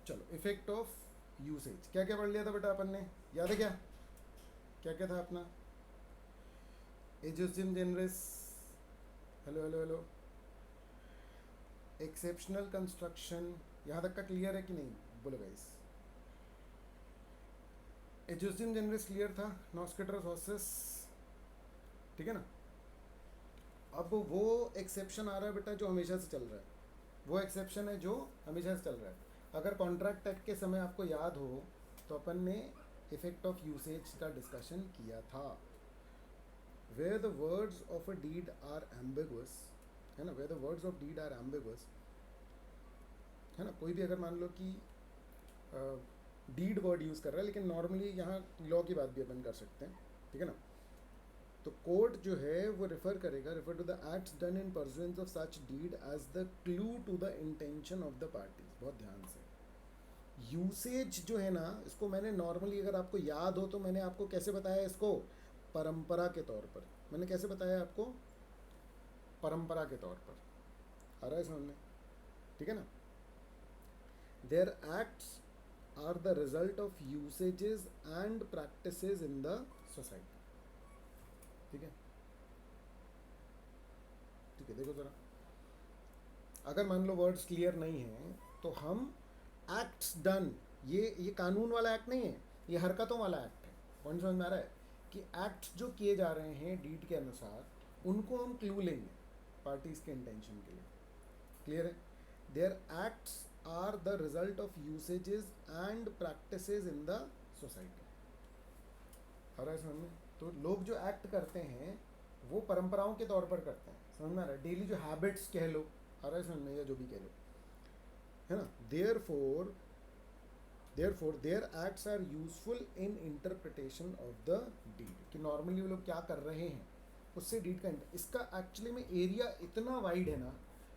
चलो, effect of usage क्या क्या पढ़ लिया था बेटा अपन ने, याद है क्या? क्या क्या था अपना? Ejusdem generis, hello hello hello, exceptional construction, यहाँ तक का क्लियर है कि नहीं? बोलो गाइस। एजुजिम जेनरिस क्लियर था, नॉस्केटरस हॉर्सेस, ठीक है ना? अब वो एक्सेप्शन आ रहा है बेटा जो हमेशा से चल रहा है, वो एक्सेप्शन है जो हमेशा से चल रहा है। अगर कॉन्ट्रैक्ट एक्ट के समय आपको याद हो तो अपन ने इफेक्ट ऑफ यूसेज का डिस्कशन किया था। Where the words of a deed are ambiguous, है ना, where the words of deed are ambiguous, है ना, कोई भी अगर मान लो कि डीड वर्ड यूज़ कर रहा है, लेकिन नॉर्मली यहाँ लॉ की बात भी अपन कर सकते हैं, ठीक है ना? तो कोर्ट जो है वो रेफर करेगा, refer to the acts done in pursuance of such deed as the clue to the intention of the parties. बहुत ध्यान से, यूसेज जो है ना, इसको मैंने नॉर्मली, अगर आपको याद हो तो मैंने आपको कैसे बताया इसको, परंपरा के तौर पर। मैंने कैसे बताया आपको? परंपरा के तौर पर। आ रहा है समझ में? ठीक है ना? Their acts are the result of usages and practices in the society. ठीक है? ठीक है, देखो ज़रा, अगर मान लो वर्ड्स क्लियर नहीं है तो हम एक्ट्स डन, ये कानून वाला एक्ट नहीं है, ये हरकतों वाला एक्ट है। पॉइंट समझ में आ रहा है कि एक्ट्स जो किए जा रहे हैं डीड के अनुसार, उनको हम क्लू लेंगे पार्टीज के इंटेंशन के लिए। क्लियर है? Their acts are the result of usages and practices in the society. आ रहा है समझ में? तो लोग जो एक्ट करते हैं वो परंपराओं के तौर पर करते हैं, समझ में आ रहा है? डेली जो हैबिट्स कह लो, आ रहा है समझ में, या जो भी कह लो, है ना? Therefore their acts are useful in interpretation of the deed, कि नॉर्मली वो लोग क्या कर रहे हैं उससे डीड का इसका एक्चुअली में एरिया इतना वाइड है ना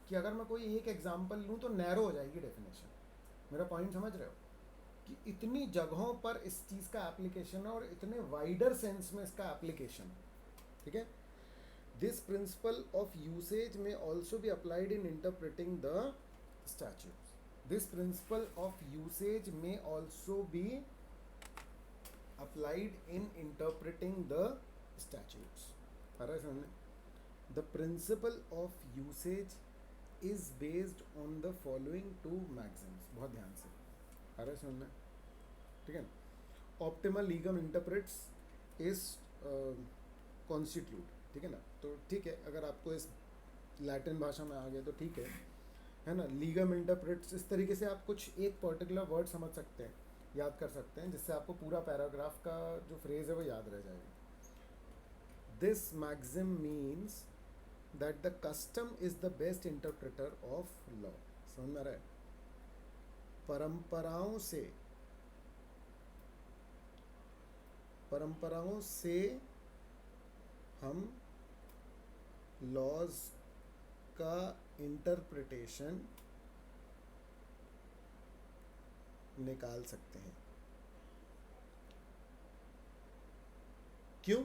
कि अगर मैं कोई एक एग्जांपल लूँ तो नैरो हो जाएगी डेफिनेशन। मेरा पॉइंट समझ रहे हो? कि इतनी जगहों पर इस चीज़ का एप्लीकेशन है और इतने वाइडर सेंस में इसका एप्लीकेशन है। ठीक है? दिस प्रिंसिपल ऑफ यूसेज में also be applied in interpreting the statutes. This principle of usage may also be applied in interpreting the statutes. आ रहा है समझ में? The principle of usage is based on the following two maxims. बहुत ध्यान से, आ रहा है समझ में? ठीक है ना? ऑप्टिमल लीगम इंटरप्रेट्स इस कॉन्स्टिट्यूट, ठीक है ना? तो ठीक है, अगर आपको इस लैटिन भाषा में आ गया तो ठीक है ना? लीगम इंटरप्रेट्स, इस तरीके से आप कुछ एक पर्टिकुलर वर्ड समझ सकते हैं, याद कर सकते हैं, जिससे आपको पूरा पैराग्राफ का जो फ्रेज है वो याद रह जाएगा। This maxim means that the custom is the best interpreter of law. समझ में आ रहा है? परंपराओं से हम लॉज का इंटरप्रिटेशन निकाल सकते हैं। क्यों?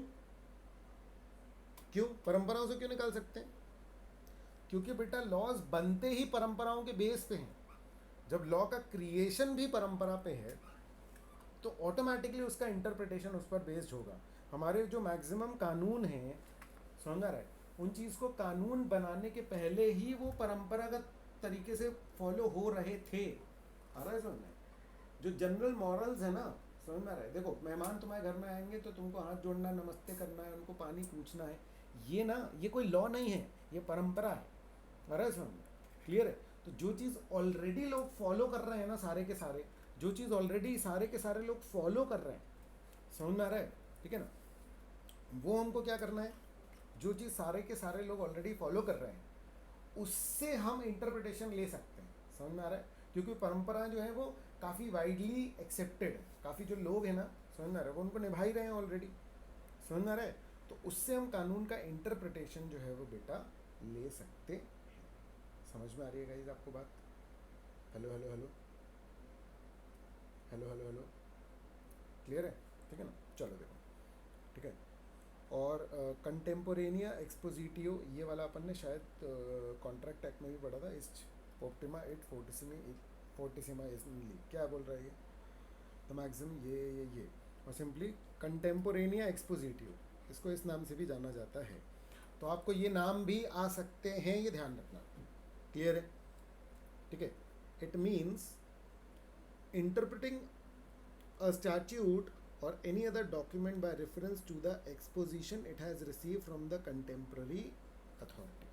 क्यों परंपराओं से क्यों निकाल सकते हैं? क्योंकि बेटा लॉज बनते ही परंपराओं के बेस पे हैं। जब लॉ का क्रिएशन भी परंपरा पे है तो ऑटोमेटिकली उसका इंटरप्रिटेशन उस पर बेस्ड होगा। हमारे जो मैक्सिमम कानून हैं, समझ आ रहा है, उन चीज़ को कानून बनाने के पहले ही वो परंपरागत तरीके से फॉलो हो रहे थे। आ रहा है समझ में? जो जनरल मॉरल्स है ना, समझ में आ रहा है? देखो, मेहमान तुम्हारे घर में आएंगे तो तुमको हाथ जोड़ना, नमस्ते करना है, उनको पानी पूछना है, ये ना, ये कोई लॉ नहीं है, ये परंपरा है। आ रहा है समझ में? क्लियर है? तो जो चीज़ ऑलरेडी लोग फॉलो कर रहे हैं ना, सारे के सारे, जो चीज़ ऑलरेडी सारे के सारे लोग फॉलो कर रहे हैं, समझ में आ रहा है? ठीक है ना? वो हमको क्या करना है? जो चीज़ सारे के सारे लोग ऑलरेडी फॉलो कर रहे हैं उससे हम इंटरप्रिटेशन ले सकते हैं। समझ में आ रहा है? क्योंकि परंपराएं जो है वो काफ़ी वाइडली एक्सेप्टेड है, काफ़ी जो लोग हैं ना, समझ में आ रहा है, वो उनको निभा ही रहे हैं ऑलरेडी। समझ में आ रहा है? तो उससे हम कानून का इंटरप्रिटेशन जो है वो बेटा ले सकते हैं। समझ में आ रही है गाइस आपको बात? Hello hello hello hello hello hello, clear है? ठीक है ना? चलो देखो, ठीक है। और कंटेम्पोरेनिया एक्सपोजिटियो, ये वाला अपन ने शायद कॉन्ट्रैक्ट एक्ट में भी पढ़ा था, इस ऑप्टिमा 840 में फोर्टिसिमली क्या बोल रहा है ये, द मैक्सिमम ये और सिंपली कंटेम्पोरेनिया एक्सपोजिटिव, इसको इस नाम से भी जाना जाता है। तो आपको ये नाम भी आ सकते हैं, ये ध्यान रखना। क्लियर है? ठीक है। It means interpreting a statute or any other document by reference to the exposition it has received from the contemporary authority.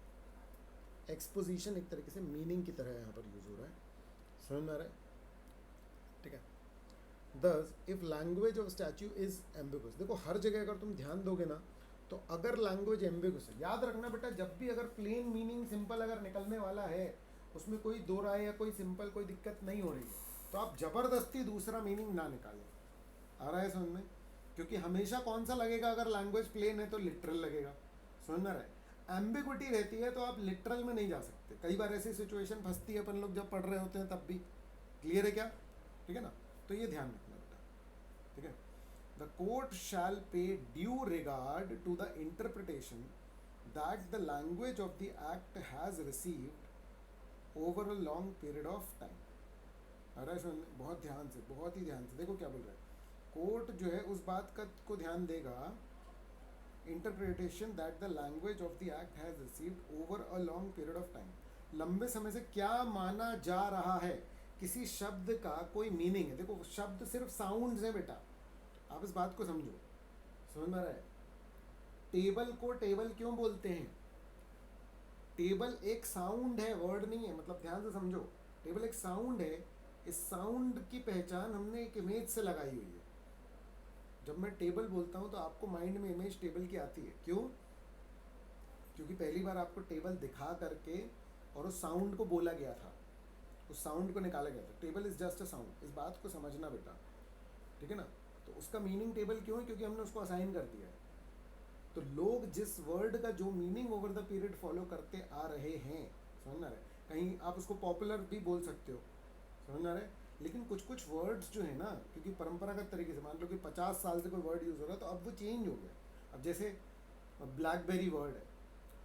Exposition एक तरीके से मीनिंग की तरह यहाँ पर यूज हो रहा है, समझ में आ रहा है? ठीक है। Thus, if language of statute is ambiguous, देखो हर जगह अगर तुम ध्यान दोगे ना, तो अगर लैंग्वेज एम्बिगुअस है, याद रखना बेटा, जब भी अगर प्लेन मीनिंग सिंपल अगर निकलने वाला है, उसमें कोई दो राय या कोई सिंपल कोई दिक्कत नहीं हो रही है, तो आप जबरदस्ती दूसरा मीनिंग ना निकालें। आ रहा है समझ में? क्योंकि हमेशा कौन सा लगेगा, अगर लैंग्वेज प्लेन है तो लिटरल लगेगा, समझ में आ रहा है? एम्बिग्विटी रहती है तो आप लिटरल में नहीं जा सकते। कई बार ऐसी सिचुएशन फंसती है अपन लोग जब पढ़ रहे होते हैं तब भी। क्लियर है क्या? ठीक है ना? तो ये ध्यान रखना बेटा, ठीक है। The court shall pay due regard to the interpretation that the language of the act has received over a long period of time. आ रहा है समझ में? बहुत ध्यान से, बहुत ही ध्यान से देखो क्या बोल रहा है। कोर्ट जो है उस बात का को ध्यान देगा, interpretation that the language of the act has received over a long period of time, लंबे समय से क्या माना जा रहा है, किसी शब्द का कोई मीनिंग है। देखो शब्द सिर्फ साउंड्स हैं बेटा, आप इस बात को समझो, समझ में आ रहा है? टेबल को टेबल क्यों बोलते हैं? टेबल एक साउंड है, वर्ड नहीं है, मतलब ध्यान से समझो, टेबल एक साउंड है। इस साउंड की पहचान हमने एक इमेज से लगाई हुई है। जब मैं टेबल बोलता हूँ तो आपको माइंड में इमेज टेबल की आती है, क्यों? क्योंकि पहली बार आपको टेबल दिखा करके और उस साउंड को बोला गया था, उस साउंड को निकाला गया था। Table is just a sound, इस बात को समझना बेटा, ठीक है ना? तो उसका मीनिंग टेबल क्यों है? क्योंकि हमने उसको असाइन कर दिया है। तो लोग जिस वर्ड का जो meaning over the period follow करते आ रहे हैं, समझ ना रहे? कहीं आप उसको पॉपुलर भी बोल सकते हो, समझ ना रहे? लेकिन कुछ कुछ वर्ड्स जो है ना, क्योंकि परंपरागत तरीके से मान लो कि 50 साल से कोई वर्ड यूज़ हो रहा है, तो अब वो चेंज हो गया। अब जैसे ब्लैकबेरी वर्ड है,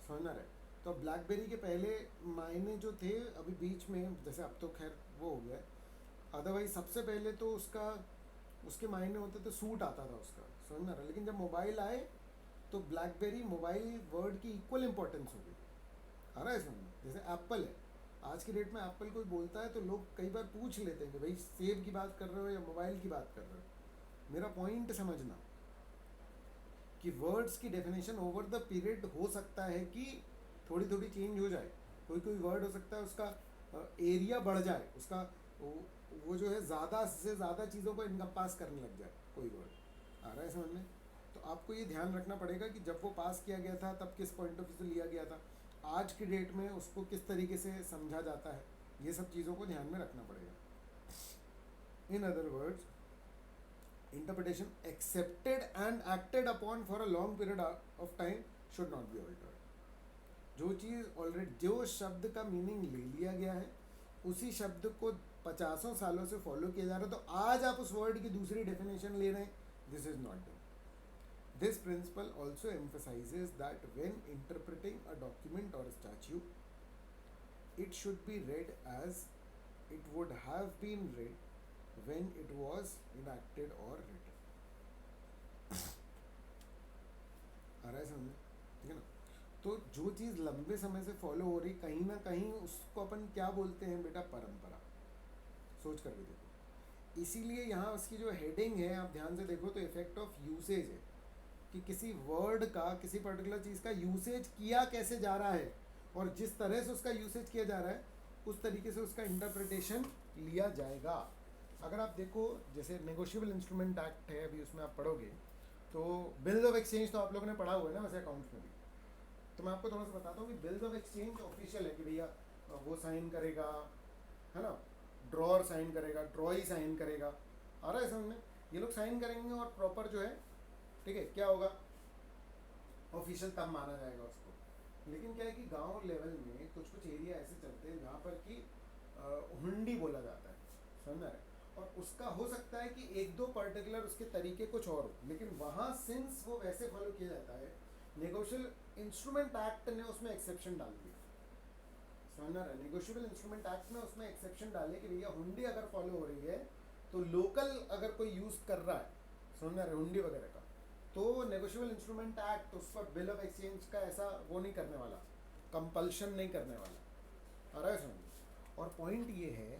समझ ना रहे? तो अब ब्लैकबेरी के पहले मायने जो थे, अभी बीच में जैसे अब तो खैर वो हो गया, अदरवाइज सबसे पहले तो उसके मायने होते थे, सूट आता था उसका, समझ ना रहे? लेकिन जब मोबाइल आए तो ब्लैकबेरी मोबाइल वर्ड की इक्वल इंपॉर्टेंस हो गई। आ रहा है समझ में? जैसे एप्पल है, आज की डेट में एप्पल कोई बोलता है तो लोग कई बार पूछ लेते हैं कि भाई सेब की बात कर रहे हो या मोबाइल की बात कर रहे हो। मेरा पॉइंट समझना कि वर्ड्स की डेफिनेशन ओवर द पीरियड हो सकता है कि थोड़ी थोड़ी चेंज हो जाए। कोई कोई वर्ड हो सकता है उसका एरिया बढ़ जाए, उसका वो जो है ज़्यादा से ज़्यादा चीज़ों को इनकम्पास करने लग जाए कोई वर्ड। आ रहा है समझ में? तो आपको ये ध्यान रखना पड़ेगा कि जब वो पास किया गया था तब किस पॉइंट ऑफ व्यू से लिया गया था, आज की डेट में उसको किस तरीके से समझा जाता है, ये सब चीज़ों को ध्यान में रखना पड़ेगा। इन other words, interpretation accepted and acted upon for a long period of time should not be altered. जो चीज़ ऑलरेडी, जो शब्द का मीनिंग ले लिया गया है, उसी शब्द को 50 सालों से फॉलो किया जा रहा है, तो आज आप उस वर्ड की दूसरी डेफिनेशन ले रहे हैं, this is not done. This principle also emphasizes that when interpreting a document or a statute, it should be read as it would have been read when it was enacted or written. आ रहा है समझ में? ठीक है ना? तो जो चीज़ लंबे समय से फॉलो हो रही, कहीं ना कहीं उसको अपन क्या बोलते हैं बेटा? परंपरा। सोच कर भी देखो। इसीलिए यहाँ उसकी जो हेडिंग है, आप ध्यान से देखो तो इफेक्ट ऑफ यूसेज है, कि किसी वर्ड का, किसी पर्टिकुलर चीज़ का यूसेज किया कैसे जा रहा है, और जिस तरह से उसका यूसेज किया जा रहा है उस तरीके से उसका इंटरप्रिटेशन लिया जाएगा। अगर आप देखो, जैसे नेगोशिएबल इंस्ट्रूमेंट एक्ट है, अभी उसमें आप पढ़ोगे तो बिल्स ऑफ एक्सचेंज तो आप लोगों ने पढ़ा हुआ है ना वैसे अकाउंट्स में भी। तो मैं आपको थोड़ा सा बताता हूँ कि बिल्स ऑफ एक्सचेंज ऑफिशियल है कि भैया वो साइन करेगा, है ना? ड्रॉर साइन करेगा, ड्रॉई साइन करेगा। आ रहा है समझ में? ये लोग साइन करेंगे और प्रॉपर जो है, ठीक है, क्या होगा? ऑफिशियल तब माना जाएगा उसको। लेकिन क्या है कि गांव लेवल में कुछ कुछ एरिया ऐसे चलते हैं जहाँ पर कि हुंडी बोला जाता है, समझ रहे हैं? और उसका हो सकता है कि एक दो पर्टिकुलर उसके तरीके कुछ और हो, लेकिन वहाँ सिंस वो वैसे फॉलो किया जाता है, नेगोशियल इंस्ट्रूमेंट एक्ट ने उसमें एक्सेप्शन डाल दिया, समझना रहा, नेगोशिएबल इंस्ट्रूमेंट एक्ट में उसमें एक्सेप्शन डाले कि भैया हुंडी अगर फॉलो हो रही है तो लोकल अगर कोई यूज़ कर रहा है, समझना रहे, हुंडी वगैरह का, तो नेगोशिएबल इंस्ट्रूमेंट एक्ट उस पर बिल ऑफ एक्सचेंज का ऐसा वो नहीं करने वाला, कंपल्शन नहीं करने वाला। आ रहा है समझ? और पॉइंट ये है,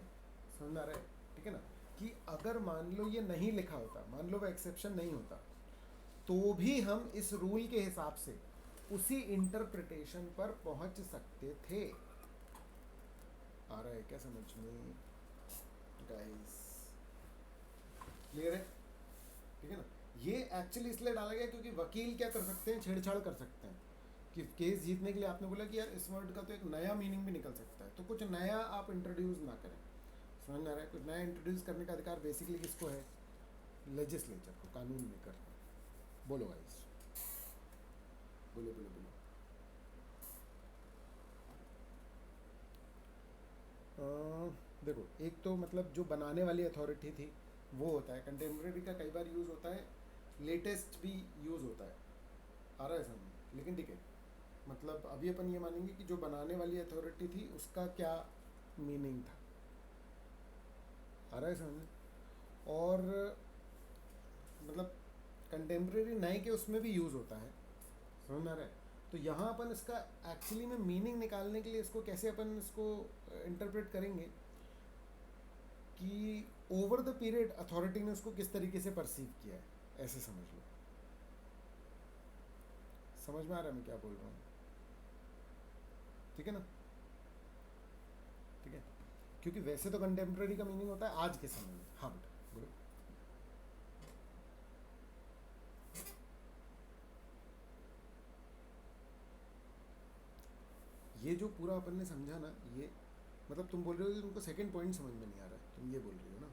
समझना रहे, ठीक है ना, कि अगर मान लो ये नहीं लिखा होता, मान लो वो एक्सेप्शन नहीं होता, तो भी हम इस रूल के हिसाब से उसी इंटरप्रिटेशन पर पहुंच सकते थे। आ रहा है क्या समझ में गाइस? क्लियर है? ठीक है ना? ये एक्चुअली इसलिए डाला गया क्योंकि वकील क्या कर सकते हैं, छेड़छाड़ कर सकते हैं कि केस जीतने के लिए आपने बोला कि यार इस वर्ड का तो एक नया मीनिंग भी निकल सकता है, तो कुछ नया आप इंट्रोड्यूस ना करें। समझ आ रहा है? कुछ नया इंट्रोड्यूस करने का अधिकार बेसिकली किसको है? लेजिस्लेचर को, कानून मेकर। बोलो गाइस, बोलो बोलो बोलो। देखो, एक तो मतलब जो बनाने वाली अथॉरिटी थी वो होता है, कंटेम्प्रेरी का कई बार यूज़ होता है, लेटेस्ट भी यूज़ होता है। आ रहा है समझ? लेकिन ठीक है, मतलब अभी अपन ये मानेंगे कि जो बनाने वाली अथॉरिटी थी उसका क्या मीनिंग था। आ रहा है समझ? और मतलब कंटेम्प्रेरी नए के उसमें भी यूज़ होता है, समझ में आ रहा है? तो यहाँ अपन इसका एक्चुअली में मीनिंग निकालने के लिए इसको कैसे अपन इसको इंटरप्रेट करेंगे कि ओवर द पीरियड अथॉरिटी ने उसको किस तरीके से परसीव किया है, ऐसे समझ लो। समझ में आ रहा है मैं क्या बोल रहा हूँ? ठीक है ना? ठीक है, क्योंकि वैसे तो कंटेम्प्रेरी का मीनिंग होता है आज के समय में। हाँ बेटा बोलो। ये जो पूरा अपन ने समझा ना, ये मतलब तुम बोल रहे हो कि तुमको सेकंड पॉइंट समझ में नहीं आ रहा है, तुम ये बोल रही हो ना,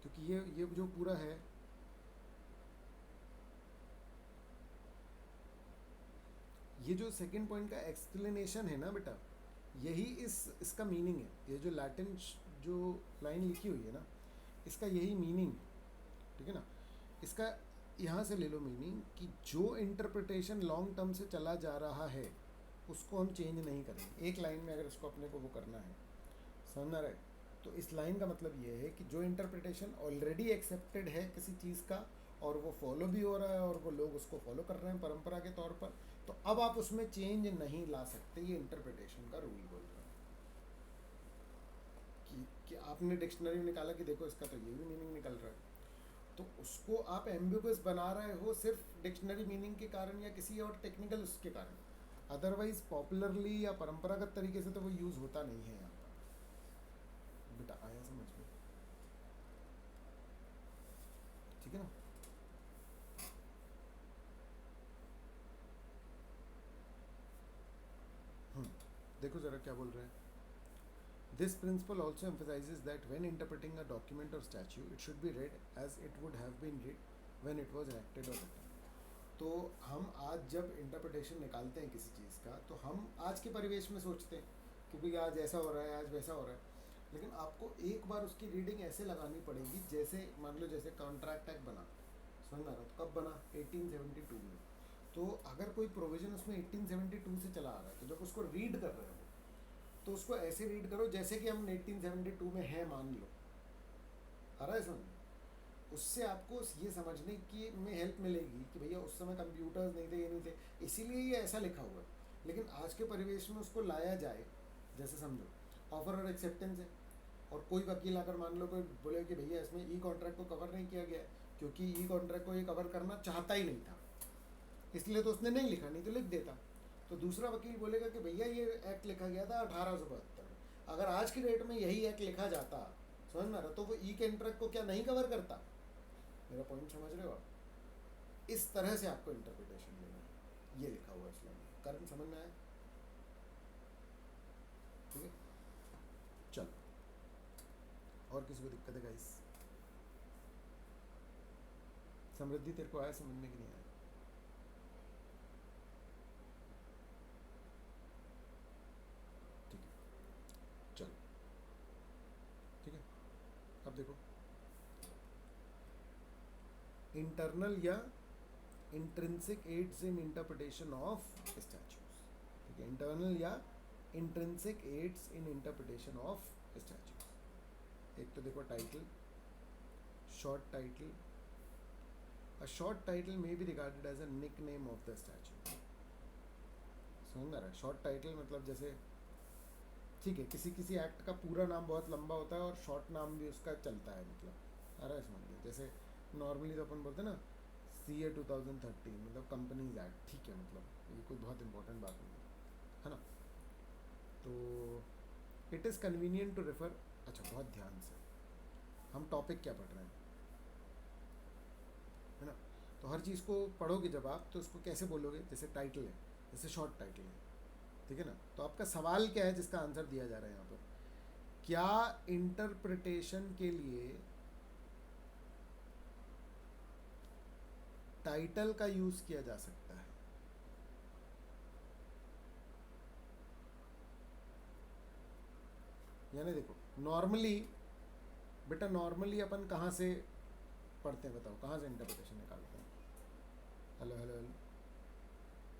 क्योंकि ये जो पूरा है, ये जो सेकंड पॉइंट का एक्सप्लेनेशन है ना बेटा, यही इसका मीनिंग है। ये जो लैटिन जो लाइन लिखी हुई है ना, इसका यही मीनिंग है। ठीक है ना? इसका यहाँ से ले लो मीनिंग कि जो इंटरप्रिटेशन लॉन्ग टर्म से चला जा रहा है उसको हम चेंज नहीं करेंगे। एक लाइन में अगर इसको अपने को वो करना है, समझना रहे, तो इस लाइन का मतलब ये है कि जो इंटरप्रिटेशन ऑलरेडी एक्सेप्टेड है किसी चीज़ का और वो फॉलो भी हो रहा है और वो लोग उसको फॉलो कर रहे हैं परंपरा के तौर पर, तो अब आप उसमें चेंज नहीं ला सकते। ये इंटरप्रिटेशन का रूल बोल रहा है कि आपने डिक्शनरी में निकाला कि देखो इसका तो ये भी मीनिंग निकल रहा है, तो उसको आप एम्बिगुअस बना रहे हो सिर्फ डिक्शनरी मीनिंग के कारण या किसी और टेक्निकल उसके कारण, अदरवाइज पॉपुलरली या परंपरागत तरीके से तो वो यूज़ होता नहीं है यहाँ पर। बेटा आया समझ में? ठीक है ना? देखो ज़रा क्या बोल रहे हैं। This principle also emphasizes that when interpreting a document or statute, it should be read as it would have been read when it was enacted or written. तो हम आज जब इंटरप्रिटेशन निकालते हैं किसी चीज़ का, तो हम आज के परिवेश में सोचते हैं कि भाई आज ऐसा हो रहा है, आज वैसा हो रहा है, लेकिन आपको एक बार उसकी रीडिंग ऐसे लगानी पड़ेगी जैसे मान लो जैसे कॉन्ट्रैक्ट एक्ट बना, समझ में आ रहा? तो कब बना? 1872 में। तो अगर कोई प्रोविज़न उसमें 1872 से चला आ रहा है, तो जब उसको रीड कर रहे हो तो उसको ऐसे रीड करो जैसे कि हम 1872 में हैं, मान लो। आ रहा है समझ? उससे आपको ये समझने की में हेल्प मिलेगी कि भैया उस समय कंप्यूटर्स नहीं थे, ये नहीं थे, इसीलिए ये ऐसा लिखा हुआ है। लेकिन आज के परिवेश में उसको लाया जाए, जैसे समझो ऑफर और एक्सेप्टेंस है, और कोई वकील अगर मान लो कोई बोले कि भैया इसमें ई कॉन्ट्रैक्ट को कवर नहीं किया गया क्योंकि ई कॉन्ट्रैक्ट को ये कवर करना चाहता ही नहीं था, इसलिए तो उसने नहीं लिखा, नहीं तो लिख देता। तो दूसरा वकील बोलेगा कि भैया ये एक्ट लिखा गया था 1872 में, अगर आज की डेट में यही एक्ट लिखा जाता, समझ में आ रहा, तो वो ई कॉन्ट्रैक्ट को क्या नहीं कवर करता? मेरा पॉइंट समझ रहे हो आप? इस तरह से आपको इंटरप्रिटेशन लेना है, ये लिखा हुआ है इसमें। कारण समझ में आया? ठीक है, चलो। और किसी को दिक्कत है गाइस? समृद्धि तेरे को आया समझ में कि नहीं आया? ठीक है, चलो ठीक है। अब देखो, इंटरनल या intrinsic aids in interpretation of statutes. ठीक है, इंटरनल या intrinsic aids in interpretation of statutes. एक तो देखो title, short title. A short title may be regarded as a nickname of the statute. समझ रहा है? शॉर्ट टाइटल मतलब जैसे ठीक है, किसी किसी एक्ट का पूरा नाम बहुत लंबा होता है और शॉर्ट नाम भी उसका चलता है, मतलब आ रहा है समझ लो। जैसे नॉर्मली तो अपन बोलते हैं ना CA 2013, मतलब कंपनीज एक्ट, ठीक है, मतलब ये कोई बहुत इंपॉर्टेंट बात नहीं है ना। तो it is convenient to refer. अच्छा, बहुत ध्यान से, हम टॉपिक क्या पढ़ रहे हैं, है ना। तो हर चीज़ को पढ़ोगे जब आप, तो उसको कैसे बोलोगे? जैसे टाइटल है, जैसे शॉर्ट टाइटल है, ठीक है ना। तो आपका सवाल क्या है जिसका आंसर दिया जा रहा है यहाँ पर? क्या इंटरप्रिटेशन के लिए टाइटल का यूज़ किया जा सकता है? यानी देखो, नॉर्मली बेटा, नॉर्मली अपन कहाँ से पढ़ते हैं बताओ, कहाँ से इंटरप्रिटेशन निकालते हैं? हेलो हेलो हेलो,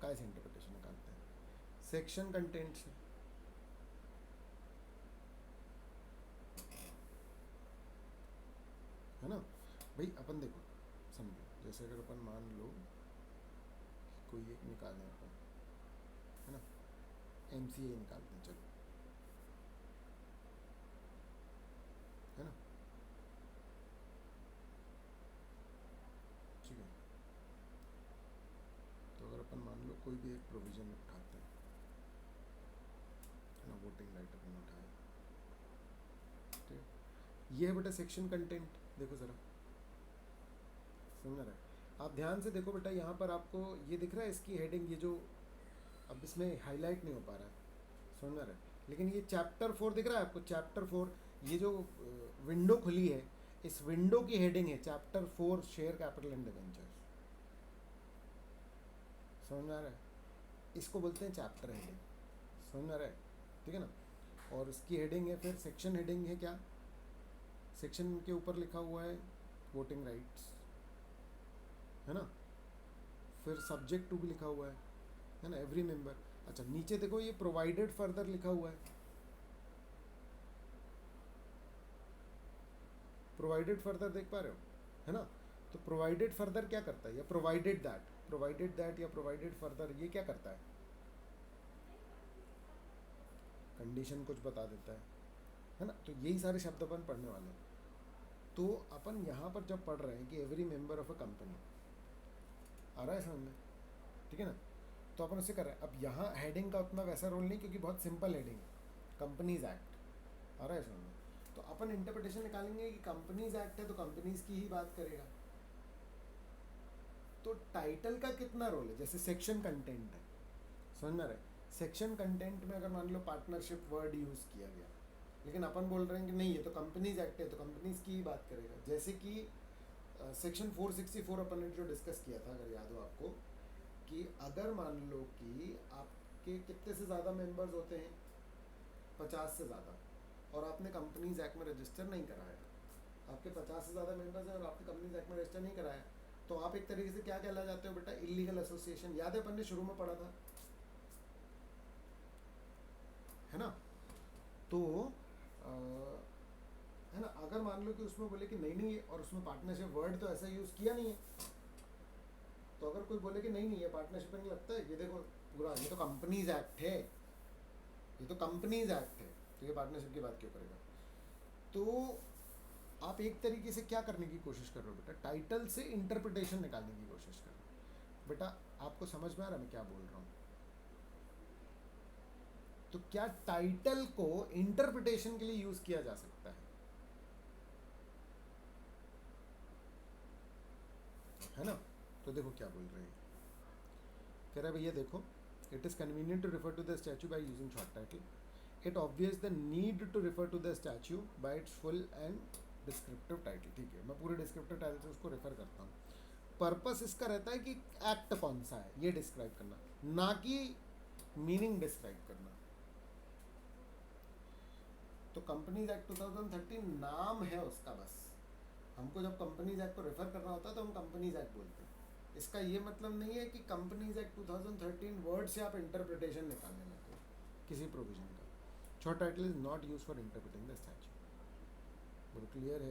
कहाँ से इंटरप्रिटेशन निकालते हैं? सेक्शन कंटेंट से, है ना भाई। अपन देखो, समझो, जैसे अगर अपन मान लो कोई एक निकालें अपन, है ना, MCA निकालते हैं, चलो, है ना, ठीक है। तो अगर अपन मान लो कोई भी एक प्रोविज़न उठाते हैं, है ना, वोटिंग राइट अपन उठाए, ठीक है, ये है बेटा सेक्शन कंटेंट। देखो ज़रा, समझ रहा है? आप ध्यान से देखो बेटा, यहाँ पर आपको ये दिख रहा है, इसकी हेडिंग, ये जो अब इसमें हाईलाइट नहीं हो पा रहा है, समझ रहा है, लेकिन ये चैप्टर 4 दिख रहा है आपको, चैप्टर 4, ये जो विंडो खुली है, इस विंडो की हेडिंग है chapter 4 share capital and debentures. समझ में आ रहा है? इसको बोलते हैं चैप्टर हेडिंग। समझ में आ रहा है? ठीक है ना। और इसकी हेडिंग है, फिर सेक्शन हेडिंग है क्या, सेक्शन के ऊपर लिखा हुआ है वोटिंग राइट्स, है ना। फिर सब्जेक्ट टू भी लिखा हुआ है ना, एवरी मेंबर। अच्छा, नीचे देखो, ये प्रोवाइडेड फर्दर लिखा हुआ है, प्रोवाइडेड फर्दर देख पा रहे हो, है ना। तो प्रोवाइडेड फर्दर क्या करता है, या प्रोवाइडेड दैट या प्रोवाइडेड फर्दर, ये क्या करता है? कंडीशन कुछ बता देता है ना। तो यही सारे शब्द अपन पढ़ने वाले हैं। तो अपन यहाँ पर जब पढ़ रहे हैं कि every member of a company, आ रहा है समझ में, ठीक है ना। तो अपन उससे कर रहे हैं। अब यहाँ हेडिंग का उतना वैसा रोल नहीं, क्योंकि बहुत सिंपल हेडिंग है, कंपनीज एक्ट, आ रहा है समझ में। तो अपन इंटरप्रिटेशन निकालेंगे कि कंपनीज एक्ट है तो कंपनीज की ही बात करेगा। तो टाइटल का कितना रोल है? जैसे सेक्शन कंटेंट है, समझ में आ रहा है। सेक्शन कंटेंट में अगर मान लो पार्टनरशिप वर्ड यूज़ किया गया, लेकिन अपन बोल रहे हैं कि नहीं, ये तो कंपनीज एक्ट है तो कंपनीज की ही बात करेगा। जैसे कि सेक्शन 464 अपन ने जो डिस्कस किया था, अगर याद हो आपको, कि अगर मान लो कि आपके कितने से ज़्यादा मेंबर्स होते हैं, 50 से ज़्यादा, और आपने कंपनीज एक्ट में रजिस्टर नहीं कराया, आपके 50 से ज़्यादा मेंबर्स हैं और आपने कंपनीज एक्ट में रजिस्टर नहीं कराया, तो आप एक तरीके से क्या कहला जाते हो बेटा? Illegal association. याद है अपन ने शुरू में पढ़ा था, है ना। तो है ना, अगर मान लो कि उसमें बोले कि नहीं नहीं, और उसमें पार्टनरशिप वर्ड तो ऐसा यूज़ किया नहीं है, तो अगर कोई बोले कि नहीं नहीं, ये पार्टनरशिप नहीं लगता है, ये देखो पूरा, ये तो कंपनीज एक्ट है, ये तो कंपनीज एक्ट है, तो ये पार्टनरशिप की बात क्यों करेगा? तो आप एक तरीके से क्या करने की कोशिश कर रहे हो बेटा? टाइटल से इंटरप्रिटेशन निकालने की कोशिश कर रहे हो बेटा। आपको समझ में आ रहा है मैं क्या बोल रहा हूँ? तो क्या टाइटल को इंटरप्रिटेशन के लिए यूज किया जा सकता है ना। तो देखो क्या बोल रहे हैं, कह रहा है भैया देखो, it is convenient to refer to the statute by using short title. It obvious the need to refer to the statute by its full and descriptive title. ठीक है, मैं पूरे डिस्क्रिप्टिव टाइटल से उसको रेफर करता हूँ। पर्पस इसका रहता है कि एक्ट कौन सा है ये डिस्क्राइब करना, ना कि मीनिंग डिस्क्राइब करना। तो कंपनीज एक्ट 2013 नाम है उसका, बस हमको जब कंपनीज एक्ट को रेफर करना होता है तो हम कंपनीज एक्ट बोलते हैं। इसका ये मतलब नहीं है कि कंपनीज एक्ट 2013 वर्ड से आप इंटरप्रिटेशन निकालने लगो, किसी प्रोविजन का, short title is not use for interpreting the statute. बोलो क्लियर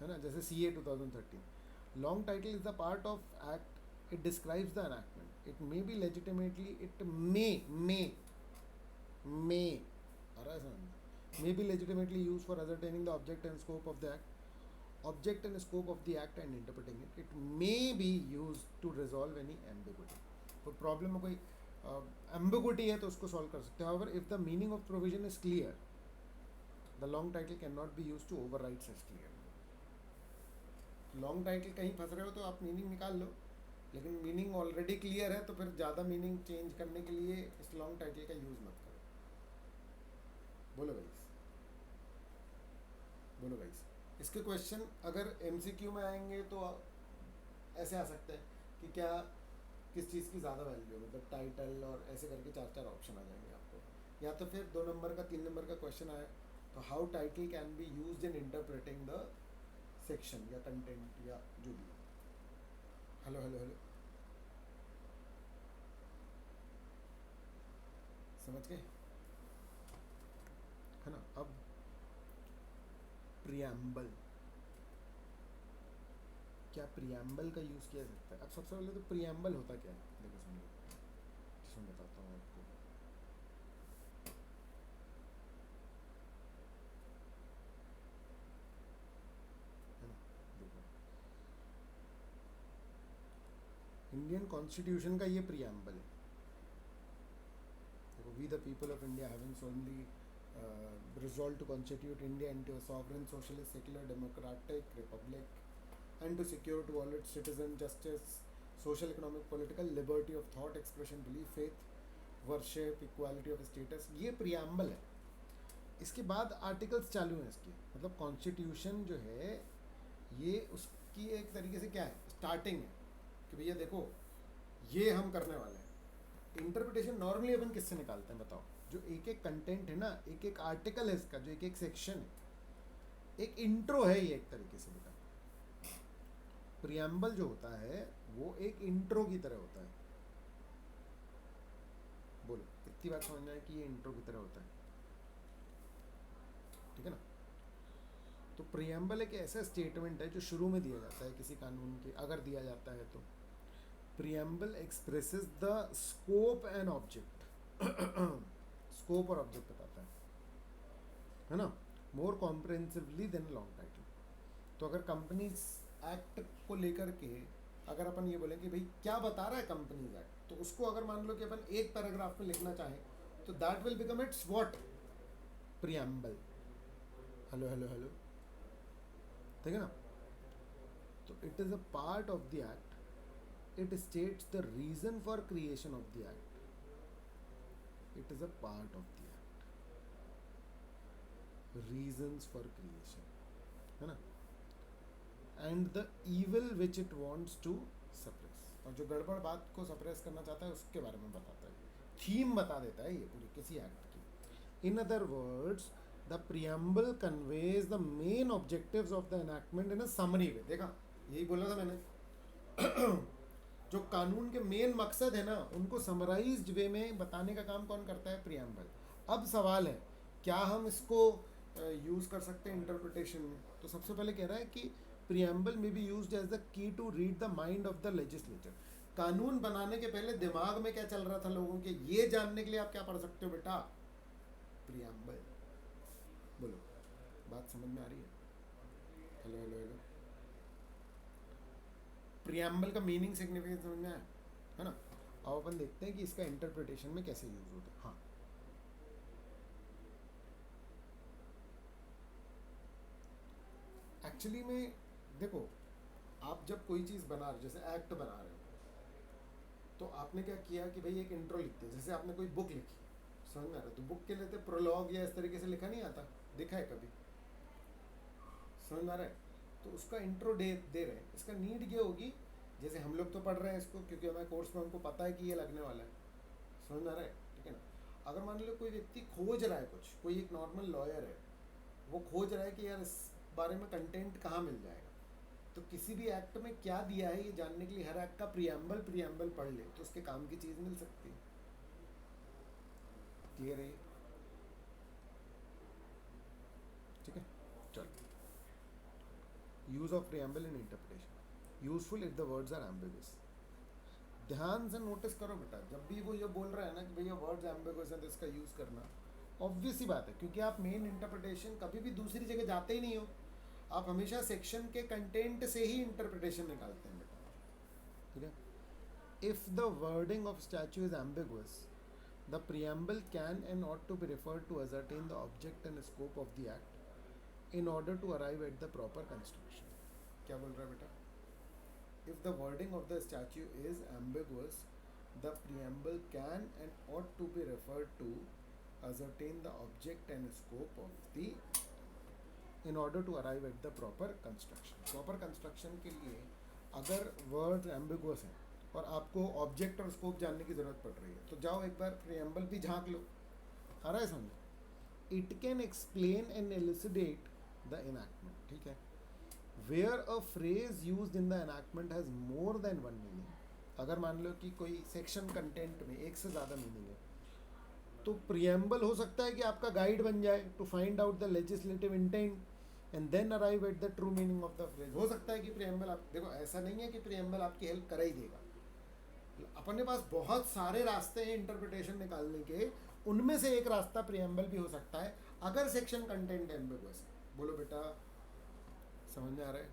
है ना? जैसे CA 2013, long title is the part of act, it describes the enactment, it may be legitimately, it may आ रहा है समझ, may be legitimately used for ascertaining the object and scope of the act, object and scope of the act and interpreting it, it may be used to resolve any ambiguity, तो problem में कोई ambiguity है तो उसको solve कर सकते हैं। however if the meaning of provision is clear, the long title cannot be used to override such clear। Long title कहीं फंस रहे हो तो आप मीनिंग निकाल लो, लेकिन मीनिंग ऑलरेडी क्लियर है तो फिर ज़्यादा मीनिंग चेंज करने के लिए इस लॉन्ग टाइटल का यूज़ मत करो। बोलो गाइस, बोलो गाइस। इसके क्वेश्चन अगर MCQ में आएंगे तो ऐसे आ सकते हैं कि क्या किस चीज़ की ज़्यादा वैल्यू है, मतलब टाइटल और ऐसे करके 4 ऑप्शन आ जाएंगे आपको, या तो फिर 2 नंबर का 3 नंबर का क्वेश्चन आए तो how title can be used in interpreting the section या कंटेंट या जो भी। हेलो हेलो हेलो, समझ गए है ना? अब प्रियम्बल, क्या प्रियम्बल का यूज़ किया सकता है? अब सबसे पहले तो प्रियम्बल होता क्या है, देखो समझो, जिसमें बताता हूँ आपको। है ना? देखो इंडियन कॉन्स्टिट्यूशन का ये प्रियम्बल है। देखो, we the people of India having solemnly resolved to constitute India into a sovereign, socialist, secular, democratic republic, and to secure to all its citizens justice, social, economic, political liberty of thought, expression, belief, faith, worship, equality of status। ये preamble है। इसके बाद articles चालू हैं इसके, मतलब constitution जो है ये उसकी एक तरीके से क्या है, स्टार्टिंग है कि भैया देखो ये हम करने वाले हैं। इंटरप्रिटेशन नॉर्मली अपन किससे निकालते हैं बताओ? जो एक एक कंटेंट है ना, एक एक आर्टिकल है इसका, जो एक एक सेक्शन है, एक इंट्रो है ये एक तरीके से बेटा। प्रियम्बल जो होता है वो एक इंट्रो की तरह होता है। बोलो इतनी बात समझना है कि ये इंट्रो की तरह होता है, ठीक है ना? तो प्रियम्बल एक ऐसा स्टेटमेंट है जो शुरू में दिया जाता है किसी कानून के, अगर दिया जाता है तो। Preamble expresses the scope and object, scope और ऑब्जेक्ट बताता है ना, मोर कॉम्प्रिहेंसिवली देन लॉन्ग टाइटल। तो अगर कंपनीज एक्ट को लेकर के अगर अपन ये बोलें कि भाई क्या बता रहा है कंपनीज एक्ट, तो उसको अगर मान लो कि अपन एक पैराग्राफ में लिखना चाहें तो that will become it's what, preamble. Hello hello hello, ठीक है ना? तो it is a part of the act, it states the reason for creation of the act, it is a part of the act, reasons for creation, है ना? and the evil which it wants to suppress, और जो गड़बड़ बात को suppress करना चाहता है उसके बारे में बताता है, थीम बता देता है ये पूरी किसी एक्ट की। In other words the preamble conveys the main objectives of the enactment in a summary way. देखा, यही बोला था मैंने जो कानून के मेन मकसद है ना उनको समराइज्ड वे में बताने का काम कौन करता है? प्रियम्बल। अब सवाल है क्या हम इसको यूज़ कर सकते हैं इंटरप्रिटेशन में? तो सबसे पहले कह रहा है कि preamble may be used as the key to read the mind of the legislature. कानून बनाने के पहले दिमाग में क्या चल रहा था लोगों के, ये जानने के लिए आप क्या पढ़ सकते हो बेटा? प्रियम्बल। बोलो बात समझ में आ रही है? हेलो हेलो हेलो, प्रियम्बल का मीनिंग सिग्निफिकेंस समझ में आया है ना? अब अपन देखते हैं कि इसका इंटरप्रिटेशन में कैसे यूज होता है। हाँ, एक्चुअली में देखो, आप जब कोई चीज़ बना रहे, जैसे एक्ट बना रहे हो, तो आपने क्या किया कि भाई एक इंट्रो लिखते हैं। जैसे आपने कोई बुक लिखी, समझ में आ रहा है, तो बुक के लिए तो प्रोलॉग या इस तरीके से लिखा नहीं आता, दिखा है कभी? समझ में आ रहा है? तो उसका इंट्रो दे रहे हैं। इसका नीड ये होगी, जैसे हम लोग तो पढ़ रहे हैं इसको क्योंकि हमारे कोर्स में हमको पता है कि ये लगने वाला है, समझ में आ रहा है, ठीक है ना? अगर मान लो कोई व्यक्ति खोज रहा है कुछ, कोई एक नॉर्मल लॉयर है, वो खोज रहा है कि यार इस बारे में कंटेंट कहाँ मिल जाएगा, तो किसी भी एक्ट में क्या दिया है ये जानने के लिए हर एक्ट का प्रियम्बल पढ़ ले तो उसके काम की चीज़ मिल सकती है। क्लियर है? ठीक है, चलो। Use of preamble in interpretation, useful if the words are ambiguous. ध्यान से नोटिस करो बेटा, जब भी वो ये बोल रहा है ना कि भैया वर्ड्स एम्बिगुअस है तो इसका यूज़ करना, ऑब्वियस ही बात है, क्योंकि आप मेन इंटरप्रिटेशन कभी भी दूसरी जगह जाते ही नहीं हो, आप हमेशा सेक्शन के कंटेंट से ही इंटरप्रिटेशन निकालते हैं बेटा। ठीक है, if the wording of statue is ambiguous, the preamble can and ought to be referred to ascertain the object and scope of the act in order to arrive at the proper construction। क्या बोल रहा है बेटा? If the wording of the statute is ambiguous, the preamble can and ought to be referred to ascertain the object and scope of the in order to arrive at the proper construction। Proper construction के लिए अगर words ambiguous हैं और आपको object और scope जानने की ज़रूरत पड़ रही है तो जाओ एक बार preamble भी झांक लो। आ रहा है समझ? It can explain and elucidate the enactment। ठीक है, where a phrase used in the enactment has more than one meaning, अगर मान लो कि कोई सेक्शन कंटेंट में एक से ज़्यादा मीनिंग है तो प्रियम्बल हो सकता है कि आपका गाइड बन जाए to find out the legislative intent and then arrive at the true meaning of the phrase. हो सकता है कि प्रियम्बल, आप देखो ऐसा नहीं है कि प्रियम्बल आपकी हेल्प कर ही देगा, अपने पास बहुत सारे रास्ते हैं इंटरप्रिटेशन निकालने के, उनमें से एक रास्ता प्रियम्बल भी हो सकता है अगर सेक्शन कंटेंट एम्बिगुअस है। बोलो बेटा, समझ में आ रहा है?